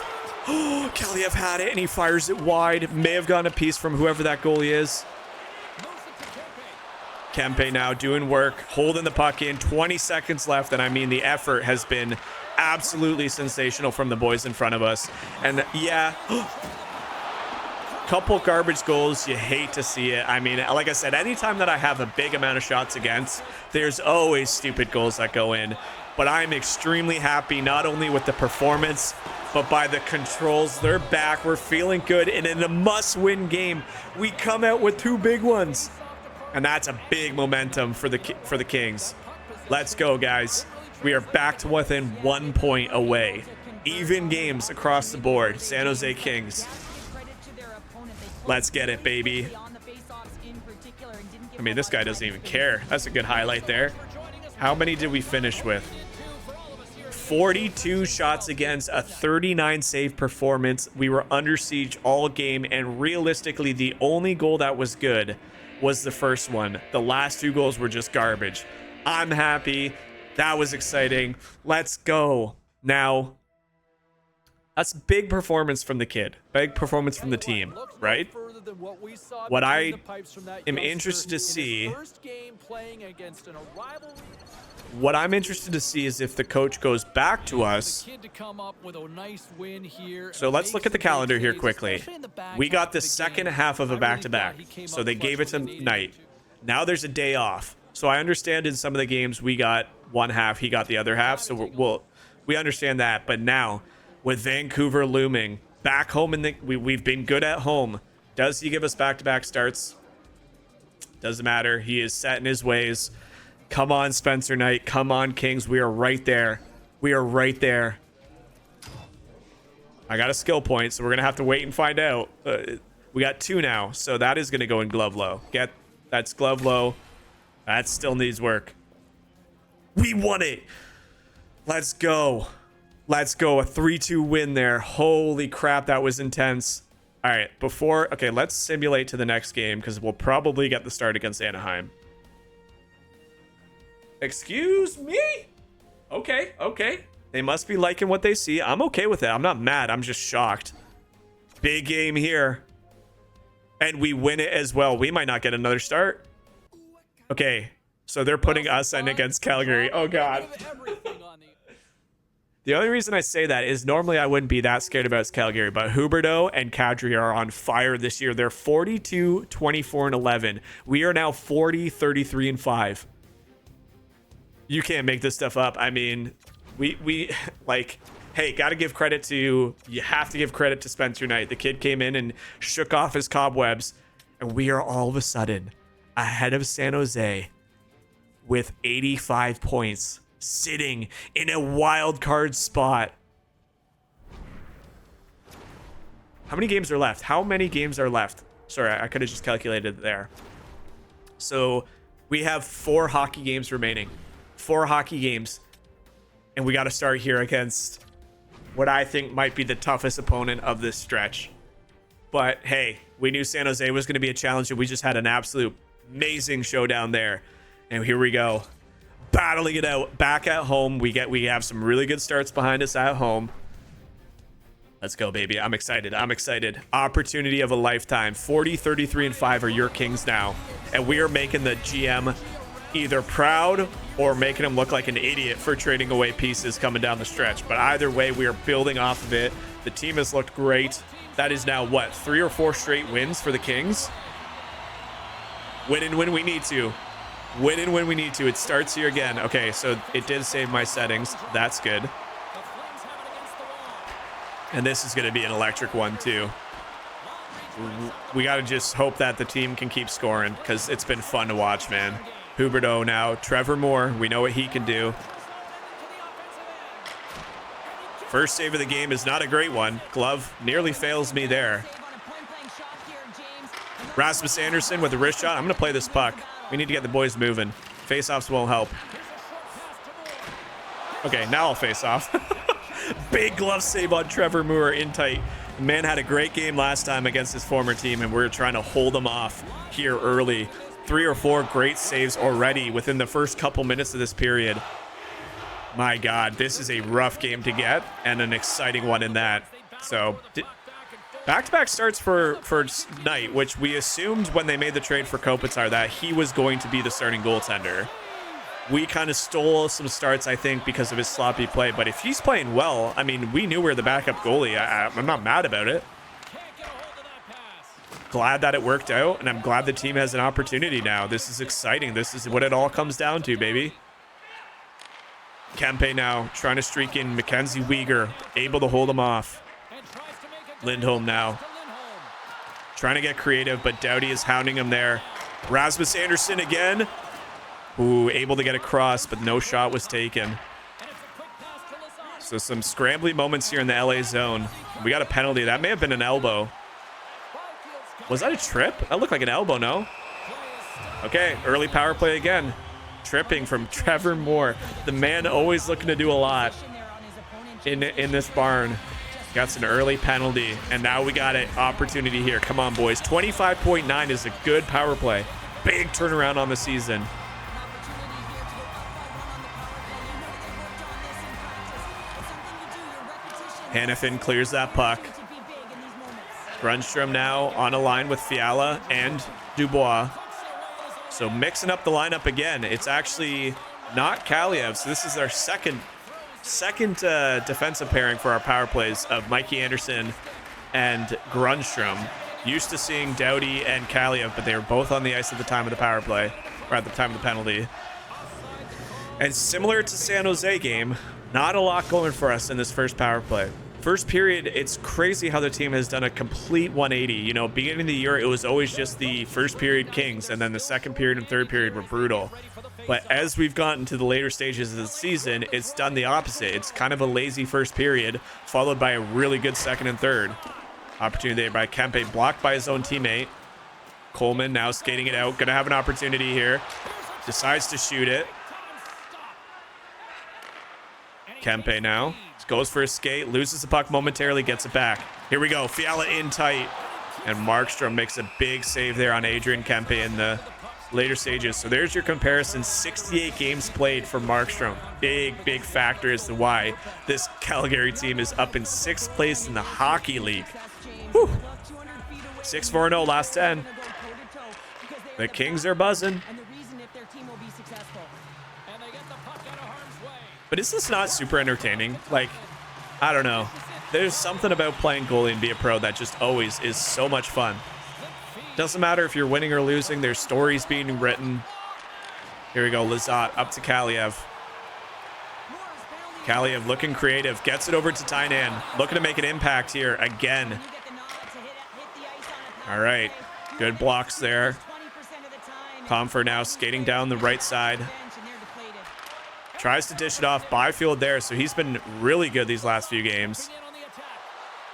Oh, Kaliev had it, and he fires it wide. May have gotten a piece from whoever that goalie is. Kempe now doing work, holding the puck in. 20 seconds left, and I mean, the effort has been absolutely sensational from the boys in front of us. And yeah, couple garbage goals, you hate to see it. I mean, like I said, anytime that I have a big amount of shots against, there's always stupid goals that go in. But I'm extremely happy not only with the performance, but by the controls. They're back. We're feeling good. And in a must-win game, we come out with 2 big ones. And that's a big momentum for the Kings. Let's go, guys. We are back to within 1 point away. Even games across the board. San Jose Kings. Let's get it, baby. I mean, this guy doesn't even care. That's a good highlight there. How many did we finish with? 42 shots against, a 39 save performance. We were under siege all game, and realistically, the only goal that was good was the first one. The last 2 goals were just garbage. I'm happy. That was exciting. Let's go. Now, that's big performance from the kid. Big performance from the team, right? What I am interested to see... What I'm interested to see is if the coach goes back to us. So let's look at the calendar here quickly. We got the second half of a back-to-back. So they gave it to Knight. Now there's a day off. So I understand in some of the games we got one half, he got the other half. So we understand that. But now with Vancouver looming, back home we've been good at home. Does he give us back-to-back starts? Doesn't matter. He is set in his ways. Come on, Spencer Knight. Come on, Kings. We are right there. We are right there. I got a skill point, so we're going to have to wait and find out. We got 2 now, so that is going to go in glove low. That's glove low. That still needs work. We won it. Let's go. Let's go. A 3-2 win there. Holy crap, that was intense. All right, okay, let's simulate to the next game because we'll probably get the start against Anaheim. Excuse me? Okay. They must be liking what they see. I'm okay with it. I'm not mad. I'm just shocked. Big game here. And we win it as well. We might not get another start. Okay, so they're putting us in against Calgary. Oh, God. The only reason I say that is normally I wouldn't be that scared about Calgary, but Huberdeau and Kadri are on fire this year. They're 42, 24, and 11. We are now 40, 33, and 5. You can't make this stuff up. I mean, we like, hey, you have to give credit to Spencer Knight. The kid came in and shook off his cobwebs, and we are all of a sudden ahead of San Jose with 85 points, sitting in a wild card spot. How many games are left? Sorry, I could have just calculated it there. So we have 4 hockey games remaining. 4 hockey games. And we got to start here against what I think might be the toughest opponent of this stretch. But hey, we knew San Jose was going to be a challenge, and we just had an absolute amazing showdown there. And here we go. Battling it out back at home. We have some really good starts behind us at home. Let's go, baby. I'm excited. Opportunity of a lifetime. 40, 33, and 5 are your Kings now. And we are making the GM either proud or making him look like an idiot for trading away pieces coming down the stretch. But either way, we are building off of it. The team has looked great. That is now, what, 3 or 4 straight wins for the Kings? Win when we need to. It starts here again. Okay, so it did save my settings. That's good. And this is going to be an electric one, too. We got to just hope that the team can keep scoring because it's been fun to watch, man. Huberdeau now. Trevor Moore. We know what he can do. First save of the game is not a great one. Glove nearly fails me there. Rasmus Anderson with a wrist shot. I'm going to play this puck. We need to get the boys moving. Faceoffs won't help. Okay, now I'll face off. Big glove save on Trevor Moore in tight. The man had a great game last time against his former team, and we're trying to hold him off here early. 3 or 4 great saves already within the first couple minutes of this period. My God, this is a rough game to get and an exciting one in that. So back-to-back starts for Knight, which we assumed when they made the trade for Kopitar that he was going to be the starting goaltender. We kind of stole some starts, I think, because of his sloppy play. But if he's playing well, I mean, we knew we were the backup goalie. I'm not mad about it. Glad that it worked out, and I'm glad the team has an opportunity now. This is exciting. This is what it all comes down to, baby. Kempe now trying to streak in. Mackenzie Weegar able to hold him off. Lindholm now trying to get creative, but Doughty is hounding him there. Rasmus Andersson again. Ooh, able to get across, but no shot was taken. So some scrambling moments here in the LA zone. We got a penalty. That may have been an elbow. Was that a trip? That looked like an elbow, no? Okay, early power play again. Tripping from Trevor Moore. The man always looking to do a lot in this barn. Got an early penalty, and now we got an opportunity here. Come on, boys. 25.9 is a good power play. Big turnaround on the season. Hannafin clears that puck. Grundstrom now on a line with Fiala and Dubois. So mixing up the lineup again. It's actually not Kaliev. So this is our second defensive pairing for our power plays of Mikey Anderson and Grundstrom. Used to seeing Doughty and Kaliev, but they were both on the ice at the time of the power play, or at the time of the penalty. And similar to San Jose game, not a lot going for us in this first power play. First period, it's crazy how the team has done a complete 180. You know, beginning of the year, it was always just the first period kings, and then the second period and third period were brutal. But as we've gotten to the later stages of the season, it's done the opposite. It's kind of a lazy first period, followed by a really good second and third. Opportunity there by Kempe, blocked by his own teammate. Coleman now skating it out, gonna have an opportunity here. Decides to shoot it. Kempe now goes for a skate, loses the puck momentarily, gets it back. Here we go, Fiala in tight. And Markstrom makes a big save there on Adrian Kempe in the later stages. So there's your comparison, 68 games played for Markstrom. Big factor as to why this Calgary team is up in 6th place in the Hockey League. Whew. 6-4-0 last 10. The Kings are buzzing. But is this not super entertaining? Like, I don't know. There's something about playing goalie and be a pro that just always is so much fun. Doesn't matter if you're winning or losing. There's stories being written. Here we go. Lizotte up to Kaliev. Kaliev looking creative. Gets it over to Tynan. Looking to make an impact here again. All right. Good blocks there. Comfort now skating down the right side. Tries to dish it off. Byfield there, so he's been really good these last few games.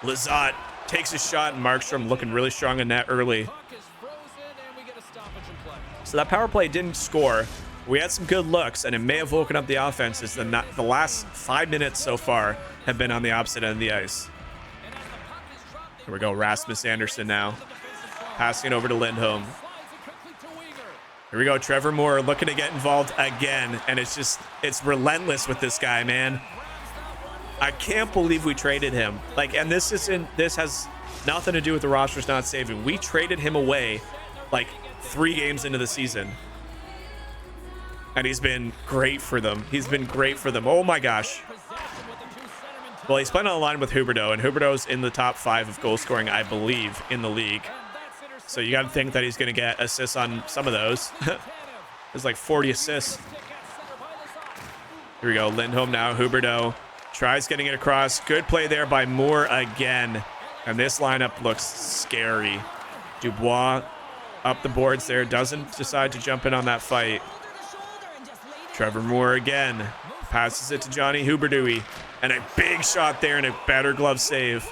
Lizotte takes a shot, and Markstrom looking really strong in net early. So that power play didn't score. We had some good looks, and it may have woken up the offenses. The last 5 minutes so far have been on the opposite end of the ice. Here we go, Rasmus Andersson now. Passing it over to Lindholm. Here we go, Trevor Moore looking to get involved again, and it's relentless with this guy, man. I can't believe we traded him. Like, and this has nothing to do with the rosters not saving. We traded him away like 3 games into the season. And he's been great for them. He's been great for them. Oh my gosh. Well, he's playing on the line with Huberdeau, and Huberdeau's in the top 5 of goal scoring, I believe, in the league. So you got to think that he's going to get assists on some of those. There's like 40 assists. Here we go. Lindholm now. Huberdeau tries getting it across. Good play there by Moore again. And this lineup looks scary. Dubois up the boards there. Doesn't decide to jump in on that fight. Trevor Moore again. Passes it to Johnny Huberdeau. And a big shot there and a better glove save.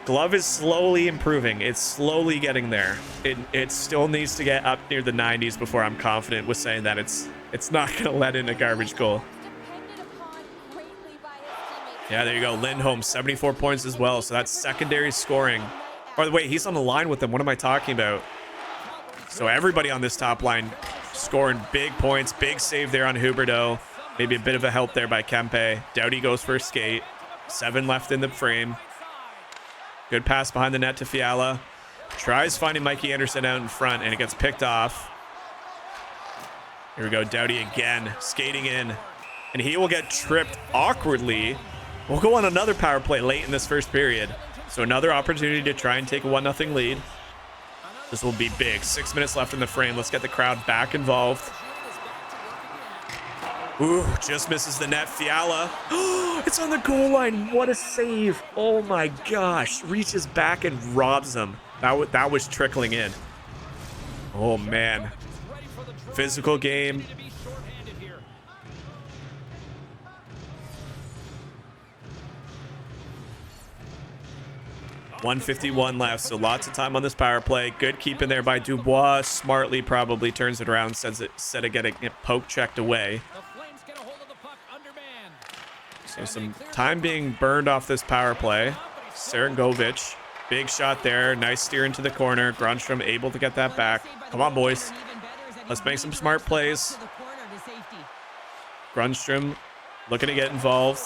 Glove is slowly improving. It's slowly getting there. It still needs to get up near the 90s before I'm confident with saying that it's not going to let in a garbage goal. Yeah, there you go. Lindholm, 74 points as well. So that's secondary scoring. Or wait, he's on the line with them. What am I talking about? So everybody on this top line scoring big points. Big save there on Huberdeau. Maybe a bit of a help there by Kempe. Doughty goes for a skate. 7 left in the frame. Good pass behind the net to Fiala. Tries finding Mikey Anderson out in front, and it gets picked off. Here we go. Doughty again, skating in. And he will get tripped awkwardly. We'll go on another power play late in this first period. So another opportunity to try and take a 1-0 lead. This will be big. 6 minutes left in the frame. Let's get the crowd back involved. Ooh, just misses the net. Fiala. It's on the goal line. What a save. Oh my gosh. Reaches back and robs him. That was trickling in. Oh man. Physical game. .151 left, so lots of time on this power play. Good keeping there by Dubois. Smartly probably turns it around, instead of getting it poke checked away. So some time being burned off this power play. Serengovic, big shot there. Nice steer into the corner. Grunstrom able to get that back. Come on, boys. Let's make some smart plays. Grunstrom looking to get involved.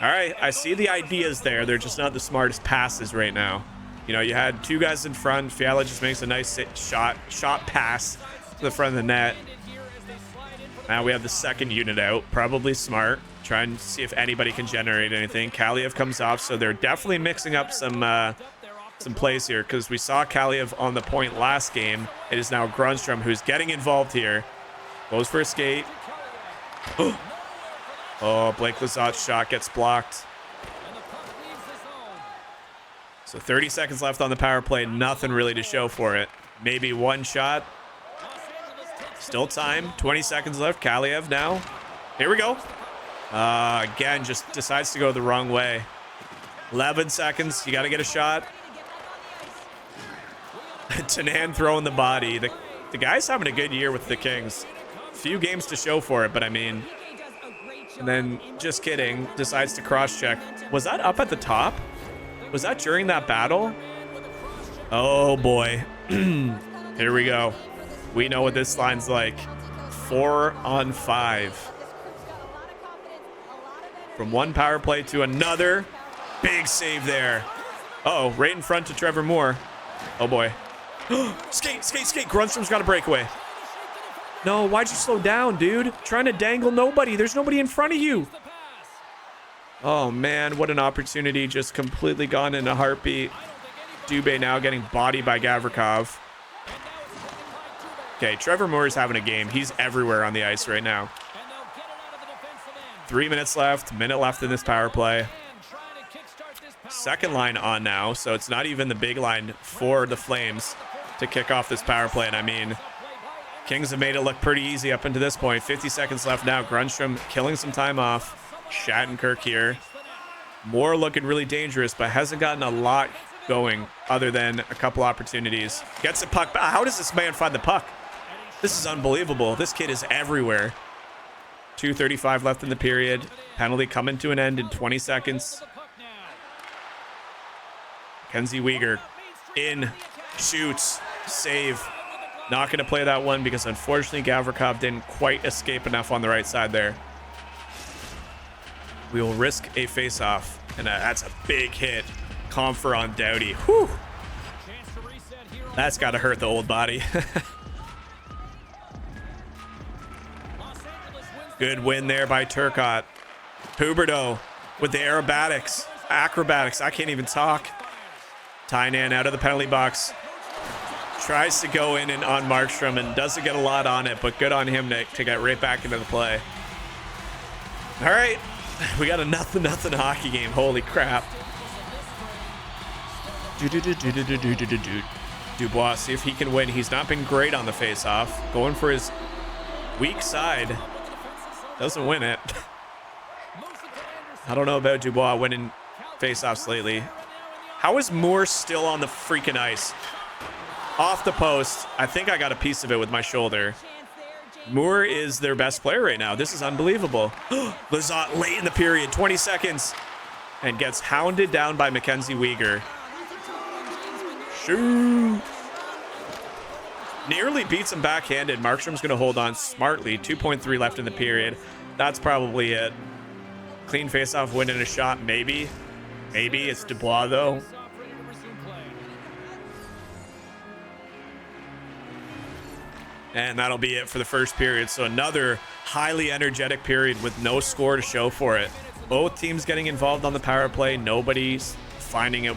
All right, I see the ideas there. They're just not the smartest passes right now. You know, you had 2 guys in front. Fiala just makes a nice shot pass to the front of the net. Now we have the second unit out. Probably smart. Try and see if anybody can generate anything. Kaliev comes off, so they're definitely mixing up some plays here, because we saw Kaliev on the point last game. It is now Grunstrom who's getting involved here. Goes for a skate. Oh, Blake Lazat's shot gets blocked. So 30 seconds left on the power play. Nothing really to show for it. Maybe one shot. Still time. 20 seconds left. Kaliev now. Here we go. Again, just decides to go the wrong way. 11 seconds. You got to get a shot. Tanan throwing the body. The guy's having a good year with the Kings. Few games to show for it, but I mean... And then, just kidding, decides to cross-check. Was that up at the top? Was that during that battle? Oh, boy. Here we go. We know what this line's like. 4 on 5. From one power play to another. Big save there. Uh-oh, right in front to Trevor Moore. Oh, boy. Skate, skate, skate. Grunstrom's got a breakaway. No, why'd you slow down, dude? Trying to dangle nobody. There's nobody in front of you. Oh, man, what an opportunity. Just completely gone in a heartbeat. Dubé now getting bodied by Gavrikov. Okay, Trevor Moore's having a game. He's everywhere on the ice right now. 3 minutes left. Minute left in this power play. Second line on now, so it's not even the big line for the Flames to kick off this power play. And I mean... Kings have made it look pretty easy up until this point. 50 seconds left now. Grunstrom killing some time off. Shattenkirk here. Moore looking really dangerous, but hasn't gotten a lot going other than a couple opportunities. Gets the puck. How does this man find the puck? This is unbelievable. This kid is everywhere. 2:35 left in the period. Penalty coming to an end in 20 seconds. Kenzie Weegar in, shoots, save. Not going to play that one because unfortunately Gavrikov didn't quite escape enough on the right side there. We will risk a face-off, and that's a big hit. Comfer on Doughty. Whew. That's got to hurt the old body. Good win there by Turcotte. Huberdeau with the acrobatics. I can't even talk. Tynan out of the penalty box. Tries to go in and on Markstrom and doesn't get a lot on it, but good on him to get right back into the play. All right, we got a nothing hockey game. Holy crap. Dubois, see if he can win. He's not been great on the face-off. Going for his weak side. Doesn't win it. I don't know about Dubois winning face-offs lately. How is Moore still on the freaking ice? Off the post. I think I got a piece of it with my shoulder. Moore is their best player right now. This is unbelievable. Lizotte late in the period, 20 seconds. And gets hounded down by Mackenzie Weegar. Shoot. Nearly beats him backhanded. Markstrom's going to hold on smartly. 2.3 left in the period. That's probably it. Clean face-off, winning a shot, maybe. Maybe it's Dubois, though. And that'll be it for the first period. So another highly energetic period with no score to show for it. Both teams getting involved on the power play. Nobody's finding a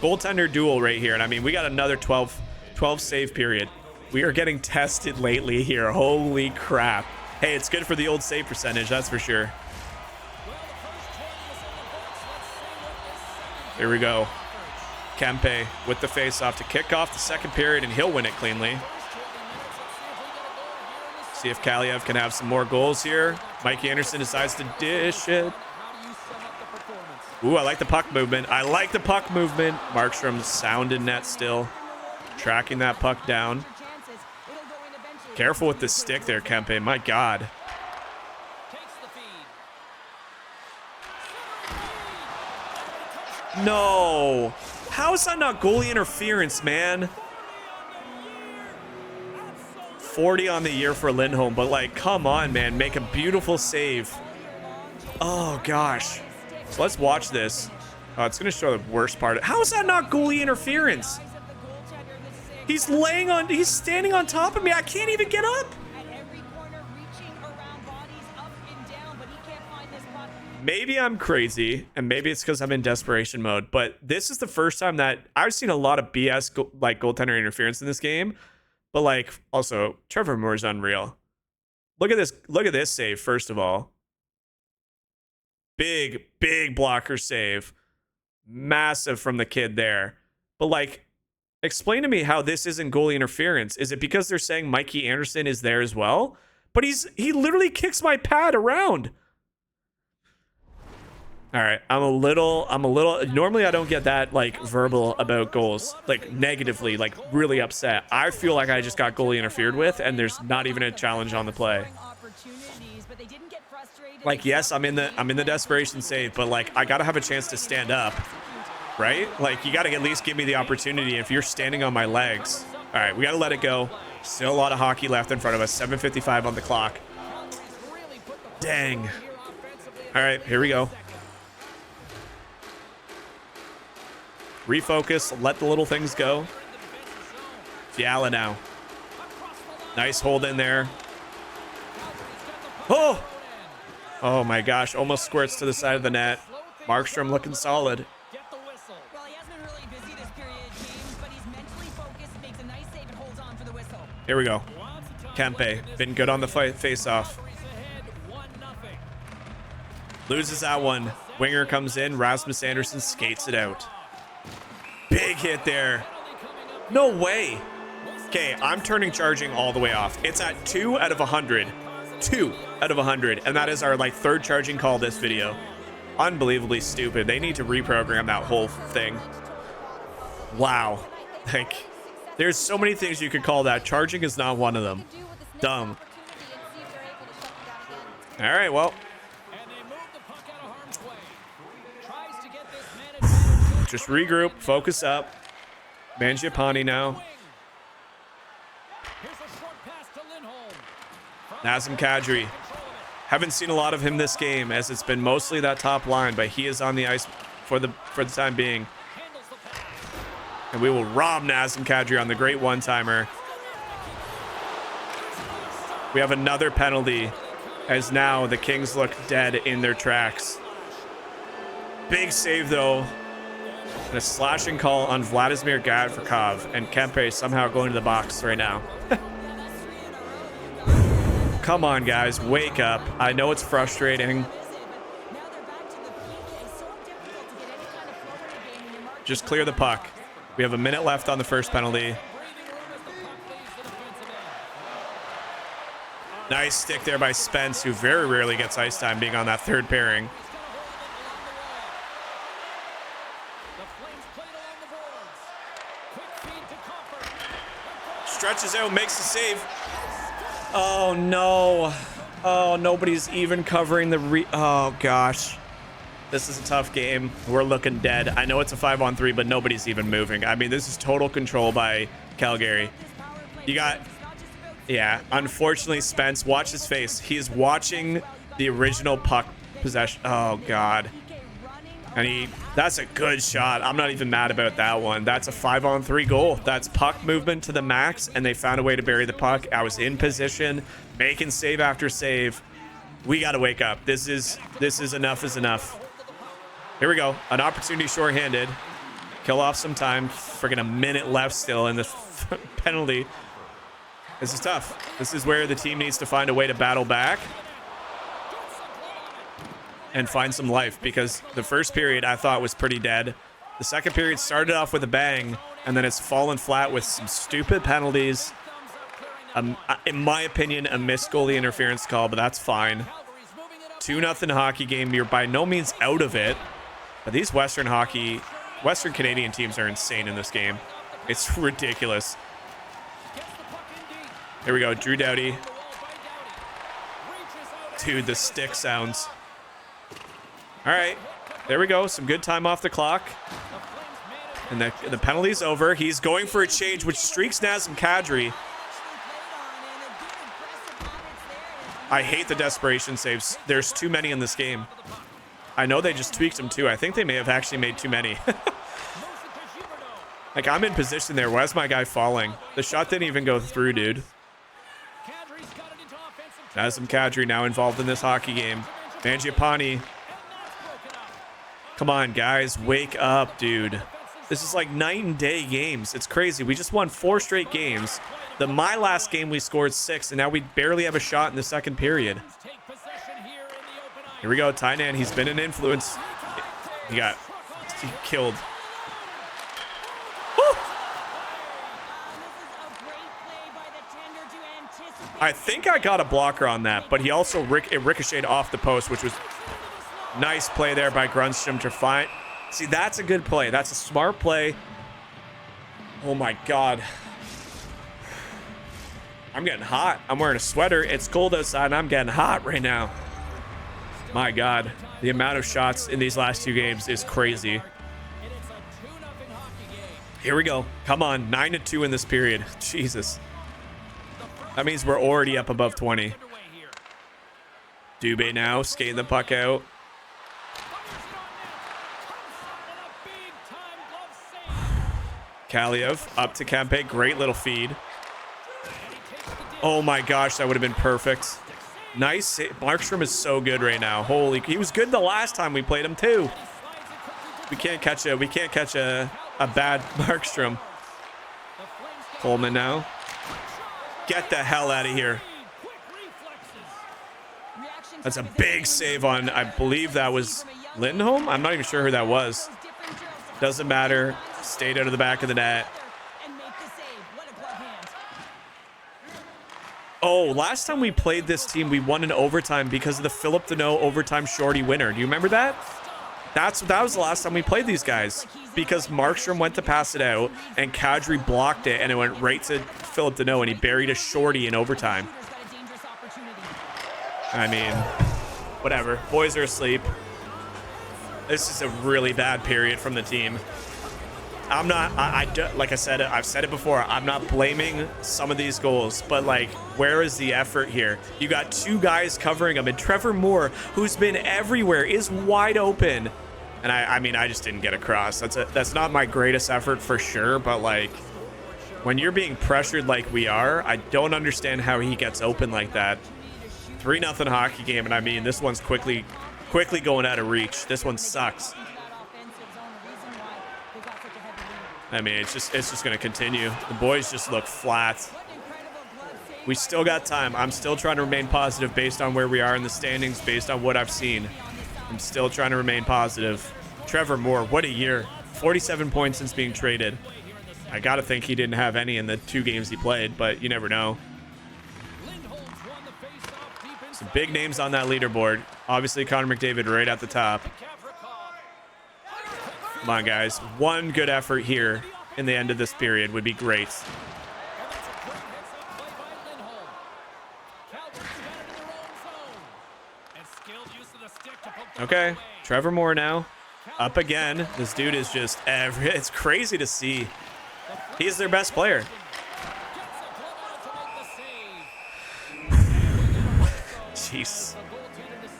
goaltender duel right here. And I mean, we got another 12 save period. We are getting tested lately here. Holy crap. Hey, it's good for the old save percentage, that's for sure. Here we go. Kempe with the face-off to kick off the second period, and he'll win it cleanly. See if Kaliev can have some more goals here. Mikey Anderson decides to dish it. Ooh, I like the puck movement. I like the puck movement. Markstrom's sound in net still. Tracking that puck down. Careful with the stick there, Kempe. My God. No. How is that not goalie interference, man? 40 on the year for Lindholm, but like, come on, man. Make a beautiful save. Oh, gosh. So let's watch this. Oh, it's going to show the worst part. How is that not goalie interference? He's standing on top of me. I can't even get up. Maybe I'm crazy, and maybe it's because I'm in desperation mode, but this is the first time that I've seen a lot of BS goaltender interference in this game. But like, also, Trevor Moore's unreal. Look at this save, first of all. Big blocker save. Massive from the kid there. But like, explain to me how this isn't goalie interference. Is it because they're saying Mikey Anderson is there as well? But he literally kicks my pad around. All right, I'm a little, normally I don't get that like verbal about goals, like negatively, like really upset. I feel like I just got goalie interfered with and there's not even a challenge on the play. Like, yes, I'm in the desperation save, but like I gotta have a chance to stand up, right? Like you gotta at least give me the opportunity if you're standing on my legs. All right, we gotta let it go. Still a lot of hockey left in front of us, 7:55 on the clock. Dang. All right, here we go. Refocus, let the little things go. Fiala now. Nice hold in there. Oh! Oh my gosh, almost squirts to the side of the net. Markstrom looking solid. Here we go. Kempe, been good on the face-off. Loses that one. Winger comes in, Rasmus Anderson skates it out. Big hit there. No way. Okay, I'm turning charging all the way off. It's at 2 out of 100. 2 out of 100. And that is our like third charging call this video. Unbelievably stupid. They need to reprogram that whole thing. Wow. Like, there's so many things you could call that. Charging is not one of them. Dumb. All right, well. Just regroup, focus up. Mangiapane now. Nazem Kadri. Haven't seen a lot of him this game as it's been mostly that top line, but he is on the ice for the time being. And we will rob Nazem Kadri on the great one-timer. We have another penalty as now the Kings look dead in their tracks. Big save though. And a slashing call on Vladimir Gavrikov, and Kempe somehow going to the box right now. Come on, guys, wake up. I know it's frustrating. Just clear the puck. We have a minute left on the first penalty. Nice stick there by Spence, who very rarely gets ice time being on that third pairing. Stretches out, makes the save. Oh, no. Oh, nobody's even covering the oh, gosh. This is a tough game. We're looking dead. I know it's a 5-on-3, but nobody's even moving. I mean, this is total control by Calgary. You got... Yeah, unfortunately, Spence, watch his face. He's watching the original puck possession. Oh, God. And that's a good shot. I'm not even mad about that one. That's a 5-on-3 goal. That's puck movement to the max, and they found a way to bury the puck. I was in position, making save after save. We got to wake up. This is enough is enough. Here we go. An opportunity shorthanded. Kill off some time. Friggin' a minute left still in this penalty. This is tough. This is where the team needs to find a way to battle back and find some life, because the first period I thought was pretty dead. The second period started off with a bang, and then it's fallen flat with some stupid penalties. In my opinion, a missed goalie interference call, but that's fine. 2-0 hockey game. You're by no means out of it, but these Western Canadian teams are insane in this game. It's ridiculous. Here we go, Drew Doughty. Dude, the stick sounds. All right, there we go. Some good time off the clock. And the penalty's over. He's going for a change, which streaks Nazem Kadri. I hate the desperation saves. There's too many in this game. I know they just tweaked them too. I think they may have actually made too many. Like, I'm in position there. Why's my guy falling? The shot didn't even go through, dude. Nazem Kadri now involved in this hockey game. Mangiapane. Come on, guys. Wake up, dude. This is like night and day games. It's crazy. We just won 4 straight games. My last game, we scored 6, and now we barely have a shot in the second period. Here we go, Tainan. He's been an influence. He killed. Woo! I think I got a blocker on that, but he also it ricocheted off the post, which was nice play there by Grunstrom to find. See, that's a good play. That's a smart play. Oh my God. I'm getting hot. I'm wearing a sweater. It's cold outside and I'm getting hot right now. My God. The amount of shots in these last 2 games is crazy. Here we go. Come on. 9-2 in this period. Jesus. That means we're already up above 20. Dubé now skating the puck out. Kaliev up to Kempe. Great little feed. Oh my gosh, that would have been perfect. Nice. Markstrom is so good right now. Holy, he was good the last time we played him too. We can't catch a bad Markstrom. Coleman now. Get the hell out of here. That's a big save on, I believe that was Lindholm. I'm not even sure who that was. Doesn't matter. Stayed out of the back of the net. Oh, last time we played this team, we won in overtime because of the Philip Deneau overtime shorty winner. Do you remember that? That was the last time we played these guys, because Markstrom went to pass it out and Kadri blocked it and it went right to Philip Deneau and he buried a shorty in overtime. I mean, whatever. Boys are asleep. This is a really bad period from the team. I'm not, like I said, I've said it before, I'm not blaming some of these goals, but like, where is the effort here? You got 2 guys covering them, and Trevor Moore, who's been everywhere, is wide open. And I mean, I just didn't get across. That's not my greatest effort for sure, but like, when you're being pressured like we are, I don't understand how he gets open like that. 3-0 hockey game, and I mean, this one's quickly going out of reach. This one sucks. I mean, it's just going to continue. The boys just look flat. We still got time. I'm still trying to remain positive based on where we are in the standings, based on what I've seen. I'm still trying to remain positive. Trevor Moore, what a year. 47 points since being traded. I got to think he didn't have any in the 2 games he played, but you never know. Some big names on that leaderboard. Obviously, Connor McDavid right at the top. Come on, guys. One good effort here in the end of this period would be great. Okay, Trevor Moore now. Up again. This dude is just it's crazy to see. He's their best player. Jeez.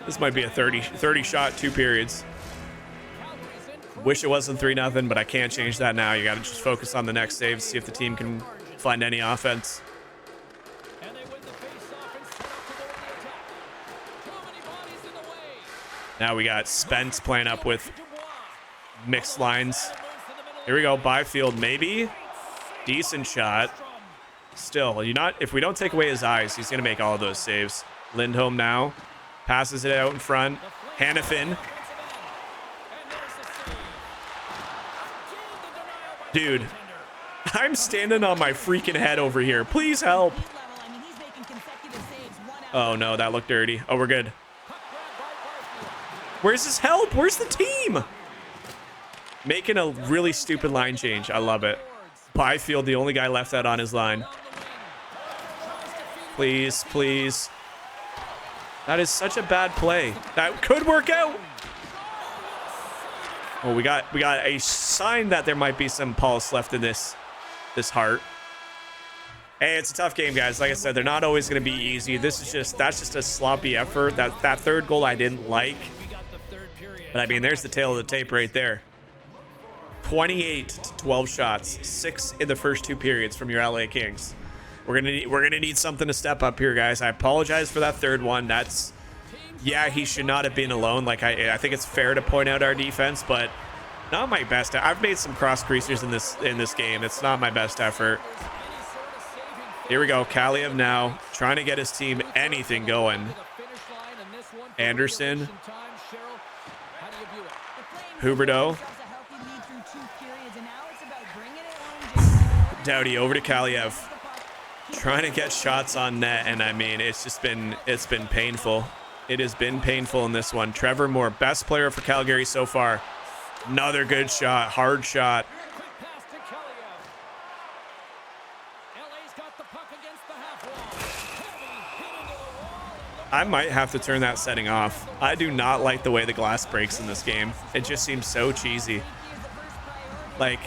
This might be a 30 shot, 2 periods. Wish it wasn't 3-0, but I can't change that now. You got to just focus on the next save, see if the team can find any offense. Now we got Spence playing up with mixed lines. Here we go, Byfield, maybe. Decent shot. Still, if we don't take away his eyes, he's gonna make all of those saves. Lindholm now passes it out in front. Hannafin. Dude, I'm standing on my freaking head over here. Please help. Oh no, that looked dirty. Oh, we're good. Where's his help? Where's the team? Making a really stupid line change. I love it. Byfield, the only guy left out on his line. Please, please. That is such a bad play. That could work out. Oh, we got a sign that there might be some pulse left in this heart. Hey, it's a tough game, guys. Like I said, they're not always going to be easy. That's just a sloppy effort. That third goal I didn't like. But I mean, there's the tail of the tape right there. 28 to 12 shots, 6 in the first 2 periods from your LA Kings. We're gonna need something to step up here, guys. I apologize for that third one. Yeah, he should not have been alone. Like I think it's fair to point out our defense, but not my best. I've made some cross creasers in this game. It's not my best effort. Here we go, Kaliev now trying to get his team anything going. Anderson. Huberdeau. Doughty over to Kaliev. Trying to get shots on net, and I mean, it's been painful. It has been painful in this one. Trevor Moore, best player for Calgary so far. Another good shot, hard shot. I might have to turn that setting off. I do not like the way the glass breaks in this game. It just seems so cheesy. Like,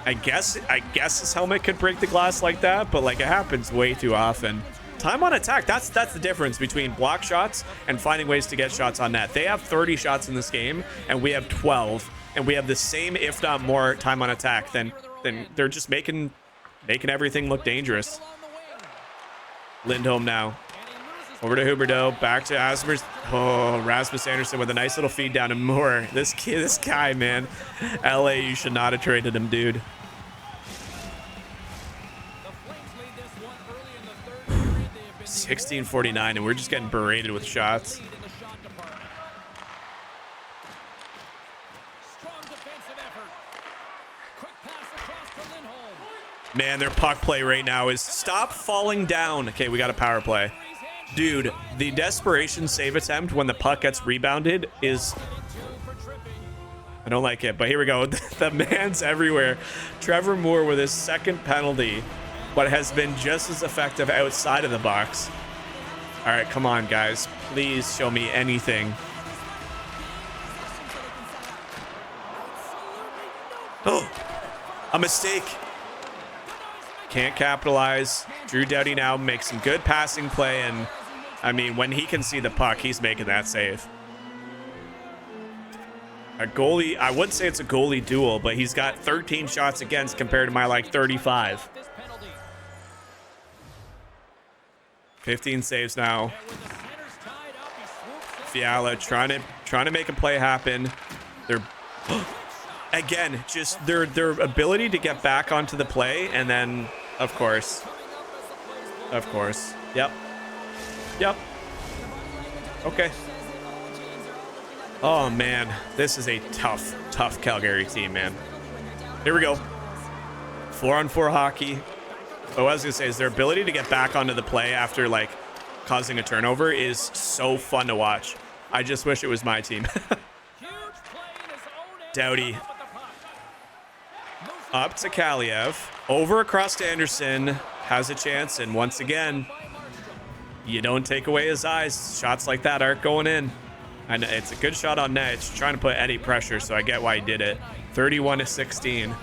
I guess his helmet could break the glass like that, but like it happens way too often. Time on attack, that's the difference between block shots and finding ways to get shots on net. They have 30 shots in this game, and we have 12, and we have the same, if not more, time on attack. Then they're just making everything look dangerous. Lindholm now. Over to Huberdeau, back to Asmers. Oh, Rasmus Anderson with a nice little feed down to Moore. This guy, man. LA, you should not have traded him, dude. $16.49, and we're just getting berated with shots. Man, their puck play right now is stop falling down. Okay, we got a power play. Dude, the desperation save attempt when the puck gets rebounded is... I don't like it, but here we go. The man's everywhere. Trevor Moore with his second penalty, but has been just as effective outside of the box. All right, come on, guys. Please show me anything. Oh, a mistake. Can't capitalize. Drew Doughty now makes some good passing play, and I mean, when he can see the puck, he's making that save. A goalie, I wouldn't say it's a goalie duel, but he's got 13 shots against compared to my like 35. 15 saves now. Fiala trying to make a play happen. They're again, just their ability to get back onto the play, and then of course. Yep. Okay. Oh man, this is a tough Calgary team, man. Here we go. 4-on-4 hockey. What I was gonna say is their ability to get back onto the play after like causing a turnover is so fun to watch. I just wish it was my team. Doughty. Up to Kaliev. Over across to Anderson. Has a chance, and once again, you don't take away his eyes. Shots like that aren't going in. And it's a good shot on net. It's trying to put Eddie pressure, so I get why he did it. 31-16.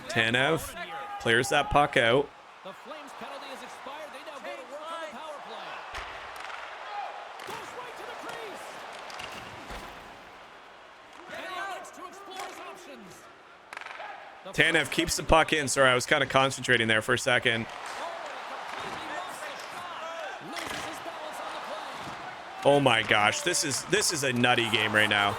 Tanev clears that puck out. The Flames penalty is expired. They now go to work on the power play. Goes right to the crease. And he elects to explore his options. Tanev keeps the puck in. Sorry, I was kind of concentrating there for a second. Oh my gosh, this is a nutty game right now.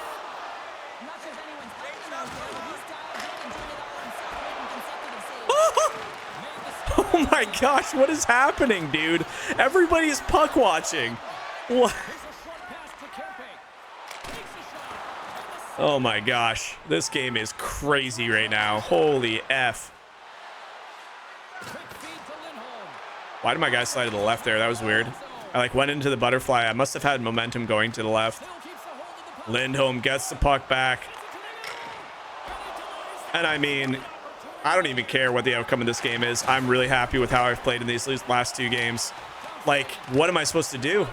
Oh my gosh, what is happening, dude? Everybody's puck watching. What? Oh my gosh, this game is crazy right now. Holy F. Why did my guy slide to the left there? That was weird. I like went into the butterfly. I must have had momentum going to the left. Lindholm gets the puck back. And I mean, I don't even care what the outcome of this game is. I'm really happy with how I've played in these last 2 games. Like, what am I supposed to do?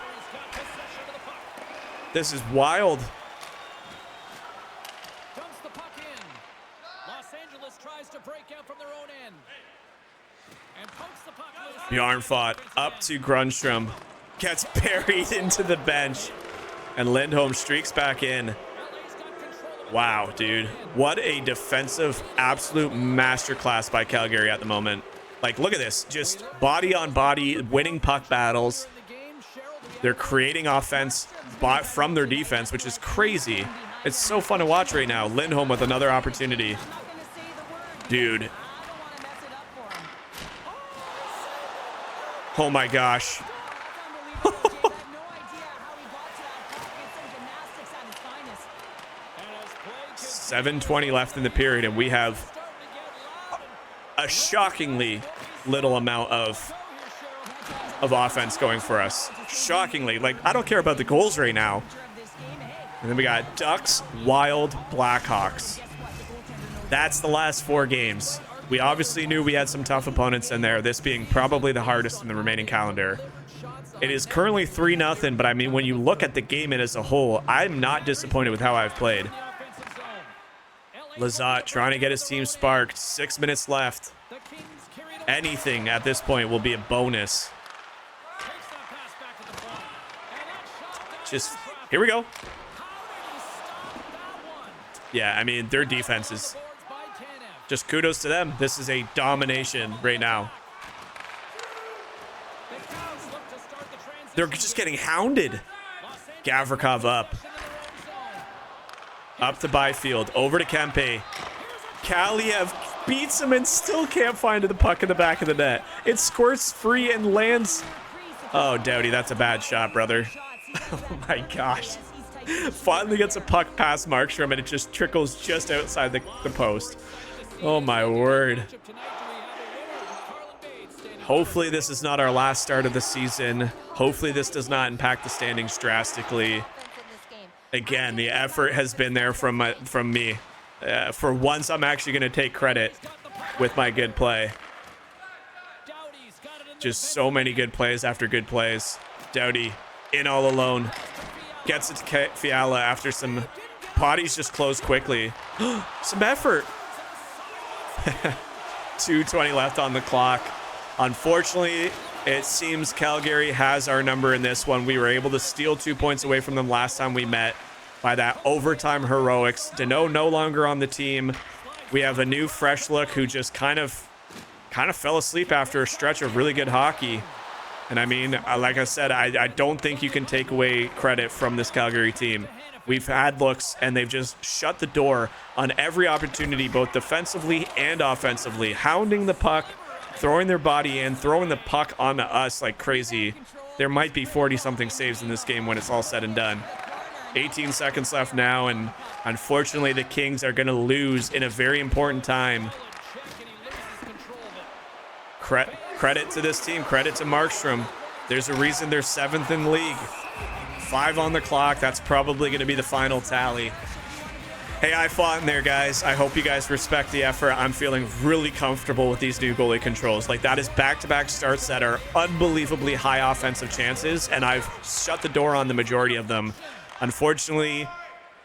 This is wild. Bjarne fought up to Grundstrom. Gets buried into the bench. And Lindholm streaks back in. Wow, dude. What a defensive absolute masterclass by Calgary at the moment. Like, look at this. Just body on body, winning puck battles. They're creating offense from their defense, which is crazy. It's so fun to watch right now. Lindholm with another opportunity. Dude. Oh my gosh. 7:20 left in the period, and we have a shockingly little amount of offense going for us. Shockingly. Like, I don't care about the goals right now. And then we got Ducks, Wild, Blackhawks. That's the last 4 games. We obviously knew we had some tough opponents in there, this being probably the hardest in the remaining calendar. It is currently 3-0, but I mean, when you look at the game as a whole, I'm not disappointed with how I've played. Lizotte trying to get his team sparked. 6 minutes left. Anything at this point will be a bonus. Just, here we go. Yeah, I mean, their defense is just kudos to them. This is a domination right now. They're just getting hounded. Gavrikov up. Up to Byfield. Over to Kempe. Kaliev beats him and still can't find the puck in the back of the net. It squirts free and lands. Oh, Doughty, that's a bad shot, brother. Oh my gosh. Finally gets a puck past Markstrom and it just trickles just outside the post. Oh my word. Hopefully this is not our last start of the season. Hopefully this does not impact the standings drastically. Again, the effort has been there from me. For once, I'm actually going to take credit with my good play. Just so many good plays after good plays. Doughty in all alone. Gets it to Fiala after some potties just closed quickly. Some effort. 2:20 left on the clock. Unfortunately, it seems Calgary has our number in this one. We were able to steal 2 points away from them last time we met by that overtime heroics. Dano no longer on the team. We have a new fresh look who just kind of fell asleep after a stretch of really good hockey. And I mean, like I said, I don't think you can take away credit from this Calgary team. We've had looks and they've just shut the door on every opportunity, both defensively and offensively, hounding the puck, throwing their body in, throwing the puck onto us like crazy. There might be 40-something saves in this game when it's all said and done. 18 seconds left now, and unfortunately the Kings are going to lose in a very important time. Credit to this team. Credit to Markstrom. There's a reason they're 7th in the league. 5 on the clock. That's probably going to be the final tally. Hey, I fought in there, guys. I hope you guys respect the effort. I'm feeling really comfortable with these new goalie controls. Like, that is back-to-back starts that are unbelievably high offensive chances, and I've shut the door on the majority of them. Unfortunately,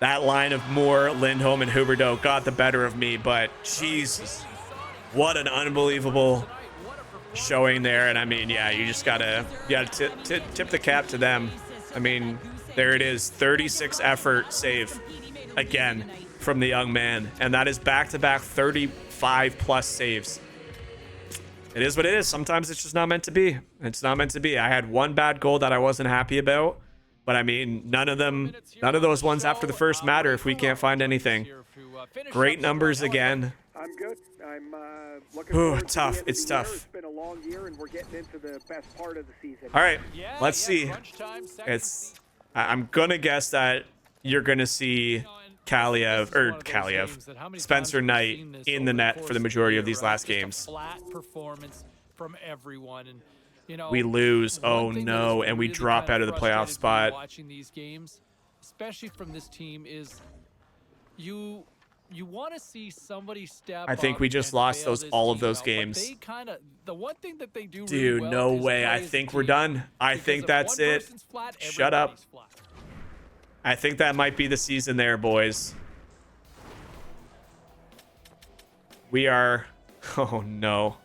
that line of Moore, Lindholm, and Huberdeau got the better of me, but Jesus, what an unbelievable showing there. And I mean, yeah, you gotta tip the cap to them. I mean, there it is, 36 effort save again from the young man, and that is back-to-back 35 plus saves. It is what it is. Sometimes it's just not meant to be. It's not meant to be. I had one bad goal that I wasn't happy about, but I mean, none of those ones after the first matter if we can't find anything. Great numbers again. I'm good. I'm looking forward to tough. the end of It's the year. tough. It's been a long year, and we're getting into the best part of the season. All right, let's see. I'm gonna guess that you're gonna see Spencer Knight in the net for the majority of these last games. Flat performance from everyone, and you know, We lose. Oh no, and we drop out of the playoff spot. Watching these games, especially from this team, is you want to see somebody step I think up we just and lost bail those this all of team those out, but games. they the one thing that they do really Dude, well no is way. play I as a think we're team. done. I Because think if that's one it. person's flat, Shut up. everybody's flat. I think that might be the season there, boys. We are... Oh, no.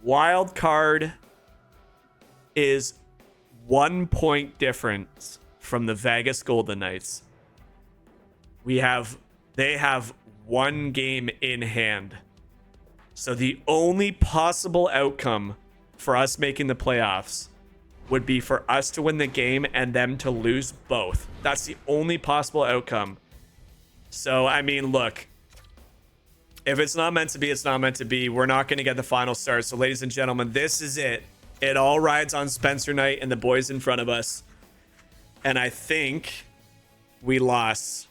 Wild card is 1 point difference from the Vegas Golden Knights. They have one game in hand. So the only possible outcome for us making the playoffs would be for us to win the game and them to lose both. That's the only possible outcome. So, I mean, look, if it's not meant to be, it's not meant to be. We're not going to get the final start. So, ladies and gentlemen, this is it. It all rides on Spencer Knight and the boys in front of us. And I think we lost.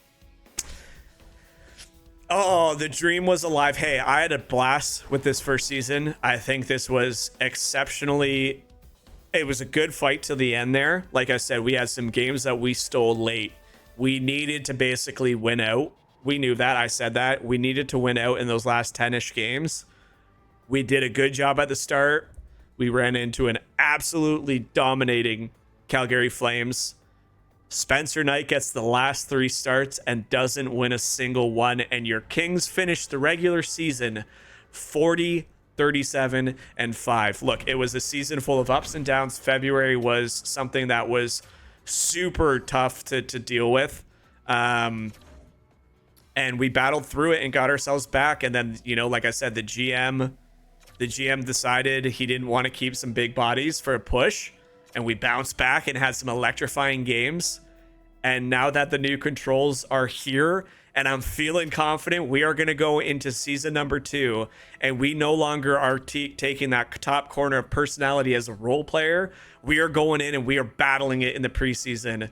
Oh, the dream was alive. Hey, I had a blast with this first season. I think this was exceptionally... It was a good fight to the end there. Like I said, we had some games that we stole late. We needed to basically win out. We knew that. I said that. We needed to win out in those last 10-ish games. We did a good job at the start. We ran into an absolutely dominating Calgary Flames. Spencer Knight gets the last 3 starts and doesn't win a single one. And your Kings finish the regular season 40, 37, and 5. Look, it was a season full of ups and downs. February was something that was super tough to deal with. And we battled through it and got ourselves back. And then, you know, like I said, the GM decided he didn't want to keep some big bodies for a push. And we bounced back and had some electrifying games. And now that the new controls are here, and I'm feeling confident, we are going to go into season number 2. And we no longer are taking that top corner of personality as a role player. We are going in and we are battling it in the preseason.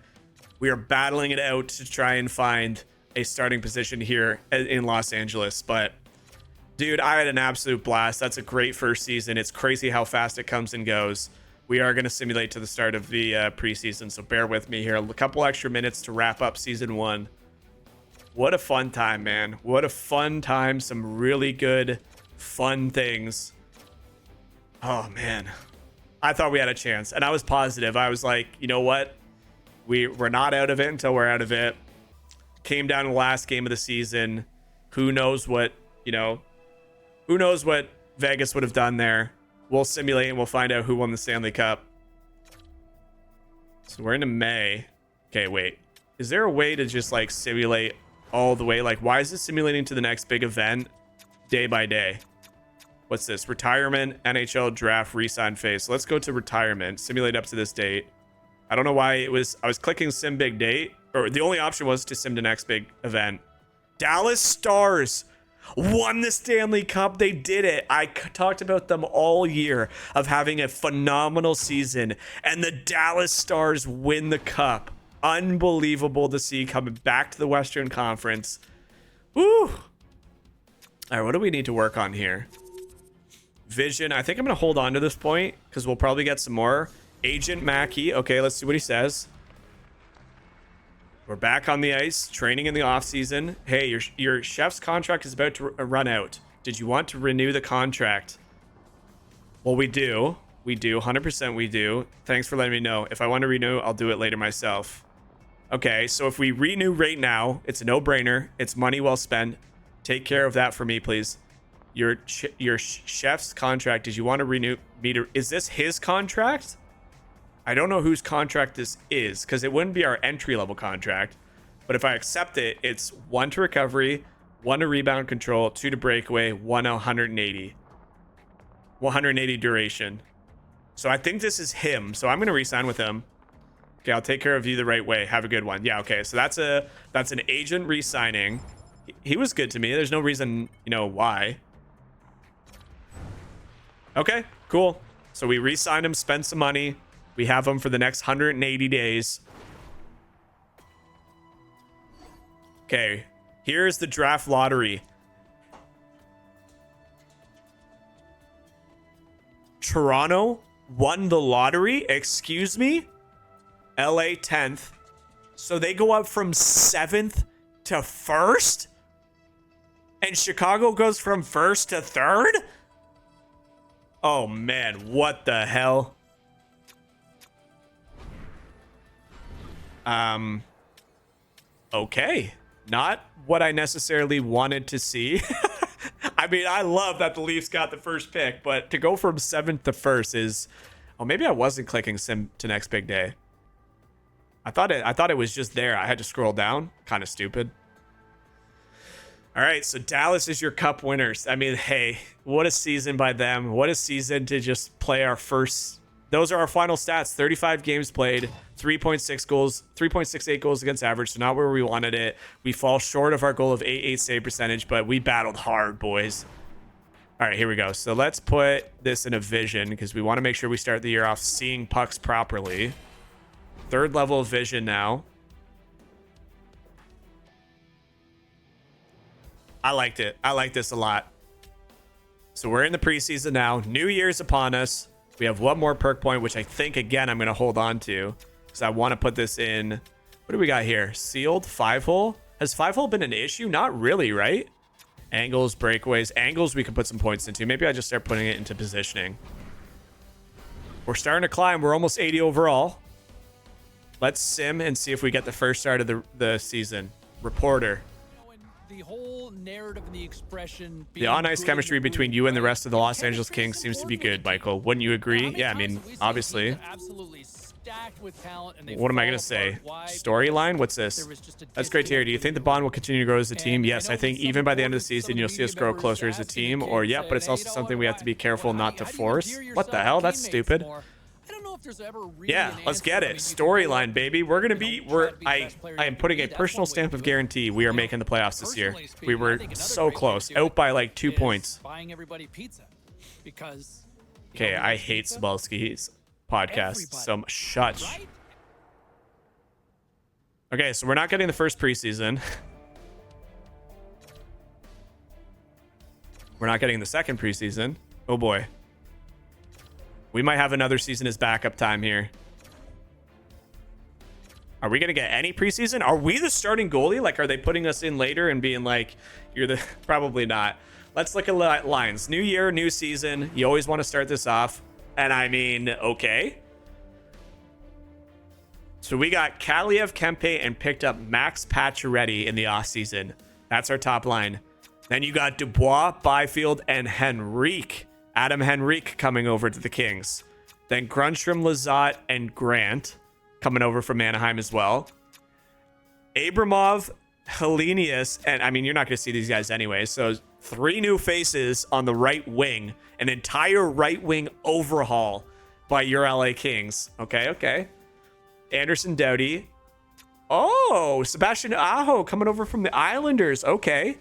We are battling it out to try and find a starting position here in Los Angeles. But, dude, I had an absolute blast. That's a great first season. It's crazy how fast it comes and goes. We are going to simulate to the start of the preseason, so bear with me here. A couple extra minutes to wrap up season 1. What a fun time, man. What a fun time. Some really good, fun things. Oh, man. I thought we had a chance, and I was positive. I was like, you know what? We're not out of it until we're out of it. Came down to the last game of the season. Who knows what, who knows what Vegas would have done there. We'll simulate and we'll find out who won the Stanley Cup. So we're into May. Okay, wait. Is there a way to just like simulate all the way? Like, why is this simulating to the next big event day by day? What's this? Retirement, NHL draft, resign phase. So let's go to retirement. Simulate up to this date. I don't know why I was clicking sim big date, or the only option was to sim the next big event. Dallas Stars won the Stanley Cup. They did it. I talked about them all year of having a phenomenal season, and the Dallas Stars win the cup. Unbelievable to see coming back to the Western Conference. Woo! All right, what do we need to work on here? Vision. I think I'm going to hold on to this point because we'll probably get some more. Agent Mackey. Okay, let's see what he says. We're back on the ice, training in the off season. Hey, your chef's contract is about to run out. Did you want to renew the contract? Well, we do. We do. 100% we do. Thanks for letting me know. If I want to renew, I'll do it later myself. Okay, so if we renew right now, it's a no-brainer. It's money well spent. Take care of that for me, please. Your chef's contract, did you want to renew? Is this his contract? I don't know whose contract this is, because it wouldn't be our entry-level contract. But if I accept it, it's 1 to recovery, 1 to rebound control, 2 to breakaway, 1 to 180. 180 duration. So I think this is him. So I'm going to re-sign with him. Okay, I'll take care of you the right way. Have a good one. Yeah, okay. So that's an agent re-signing. He was good to me. There's no reason, you know, why. Okay, cool. So we re-signed him, spent some money. We have him for the next 180 days. Okay, here's the draft lottery. Toronto won the lottery? Excuse me? LA 10th. So they go up from 7th to 1st? And Chicago goes from 1st to 3rd? Oh man, what the hell? Okay. Not what I necessarily wanted to see. I mean, I love that the Leafs got the first pick, but to go from 7th to 1st is... Oh, maybe I wasn't clicking sim to next big day. I thought it was just there. I had to scroll down. Kind of stupid. All right, so Dallas is your cup winners. I mean, hey, what a season by them. What a season to just play our first... Those are our final stats. 35 games played, 3.6 goals, 3.68 goals against average, so not where we wanted it. We fall short of our goal of 8.8 save percentage, but we battled hard, boys. All right, here we go. So let's put this in a vision because we want to make sure we start the year off seeing pucks properly. 3rd level of vision now. I liked it. I like this a lot. So we're in the preseason now. New Year's upon us. We have one more perk point, which I think, again, I'm going to hold on to because I want to put this in. What do we got here? Sealed 5-hole. Has 5-hole been an issue? Not really, right? Angles, breakaways. Angles we can put some points into. Maybe I just start putting it into positioning. We're starting to climb. We're almost 80 overall. Let's sim and see if we get the first start of the season. Reporter. The whole narrative and the expression. The on-ice chemistry between you and the rest of the Los Angeles Kings seems to be good, Michael. Wouldn't you agree? Yeah, I mean, obviously. What am I going to say? Storyline? What's this? That's great to hear. Do you think the bond will continue to grow as a team? Yes, I think even by the end of the season, you'll see us grow closer as a team. Or, yeah, but it's also something we have to be careful not to force. What the hell? That's stupid. Yeah, let's get it. Storyline, baby. We're gonna be. I am putting a personal stamp of guarantee. We are making the playoffs this year. We were so close, out by like 2 points. Okay, I hate Cebulski's podcast so much. Shut. Okay, so we're not getting the first preseason. We're not getting the second preseason. Oh boy. We might have another season as backup time here. Are we going to get any preseason? Are we the starting goalie? Like, are they putting us in later and being like, you're the... Probably not. Let's look at lines. New year, new season. You always want to start this off. And I mean, okay. So we got Kaliev, Kempe, and picked up Max Pacioretty in the offseason. That's our top line. Then you got Dubois, Byfield, and Henrique. Adam Henrique coming over to the Kings. Then Grunstrom, Lizotte, and Grant coming over from Anaheim as well. Abramov, Helenius, and I mean, you're not going to see these guys anyway. So 3 new faces on the right wing. An entire right wing overhaul by your LA Kings. Okay, okay. Anderson Doughty. Oh, Sebastian Aho coming over from the Islanders. Okay.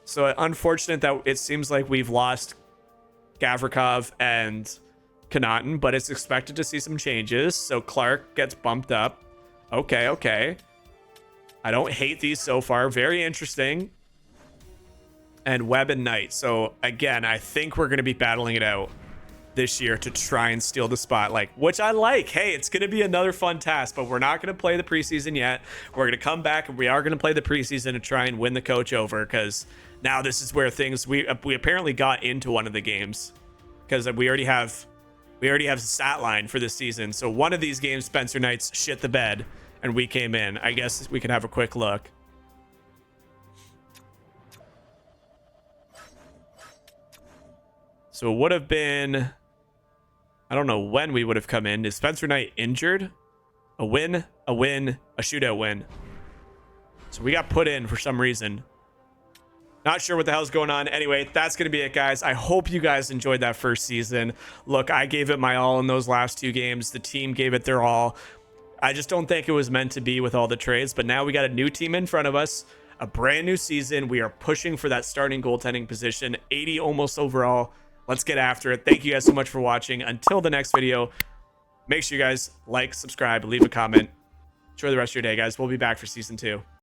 So unfortunate that it seems like we've lost Gavrikov and Connaughton, but it's expected to see some changes. So Clark gets bumped up. Okay, okay. I don't hate these so far. Very interesting. And Webb and Knight. So again, I think we're going to be battling it out. this year to try and steal the spotlight, which I like. Hey, it's going to be another fun task, but we're not going to play the preseason yet. We're going to come back and we are going to play the preseason to try and win the coach over, because now this is where things, we apparently got into one of the games, because we already have a stat line for this season. So one of these games, Spencer Knights shit the bed and we came in. I guess we can have a quick look. So it would have been, I don't know when we would have come in. Is Spencer Knight injured? A win, a shootout win. So we got put in for some reason. Not sure what the hell's going on. Anyway, that's going to be it, guys. I hope you guys enjoyed that first season. Look, I gave it my all in those last 2 games. The team gave it their all. I just don't think it was meant to be with all the trades, but now we got a new team in front of us, a brand new season. We are pushing for that starting goaltending position, 80 almost overall. Let's get after it. Thank you guys so much for watching. Until the next video, make sure you guys like, subscribe, leave a comment. Enjoy the rest of your day, guys. We'll be back for season 2.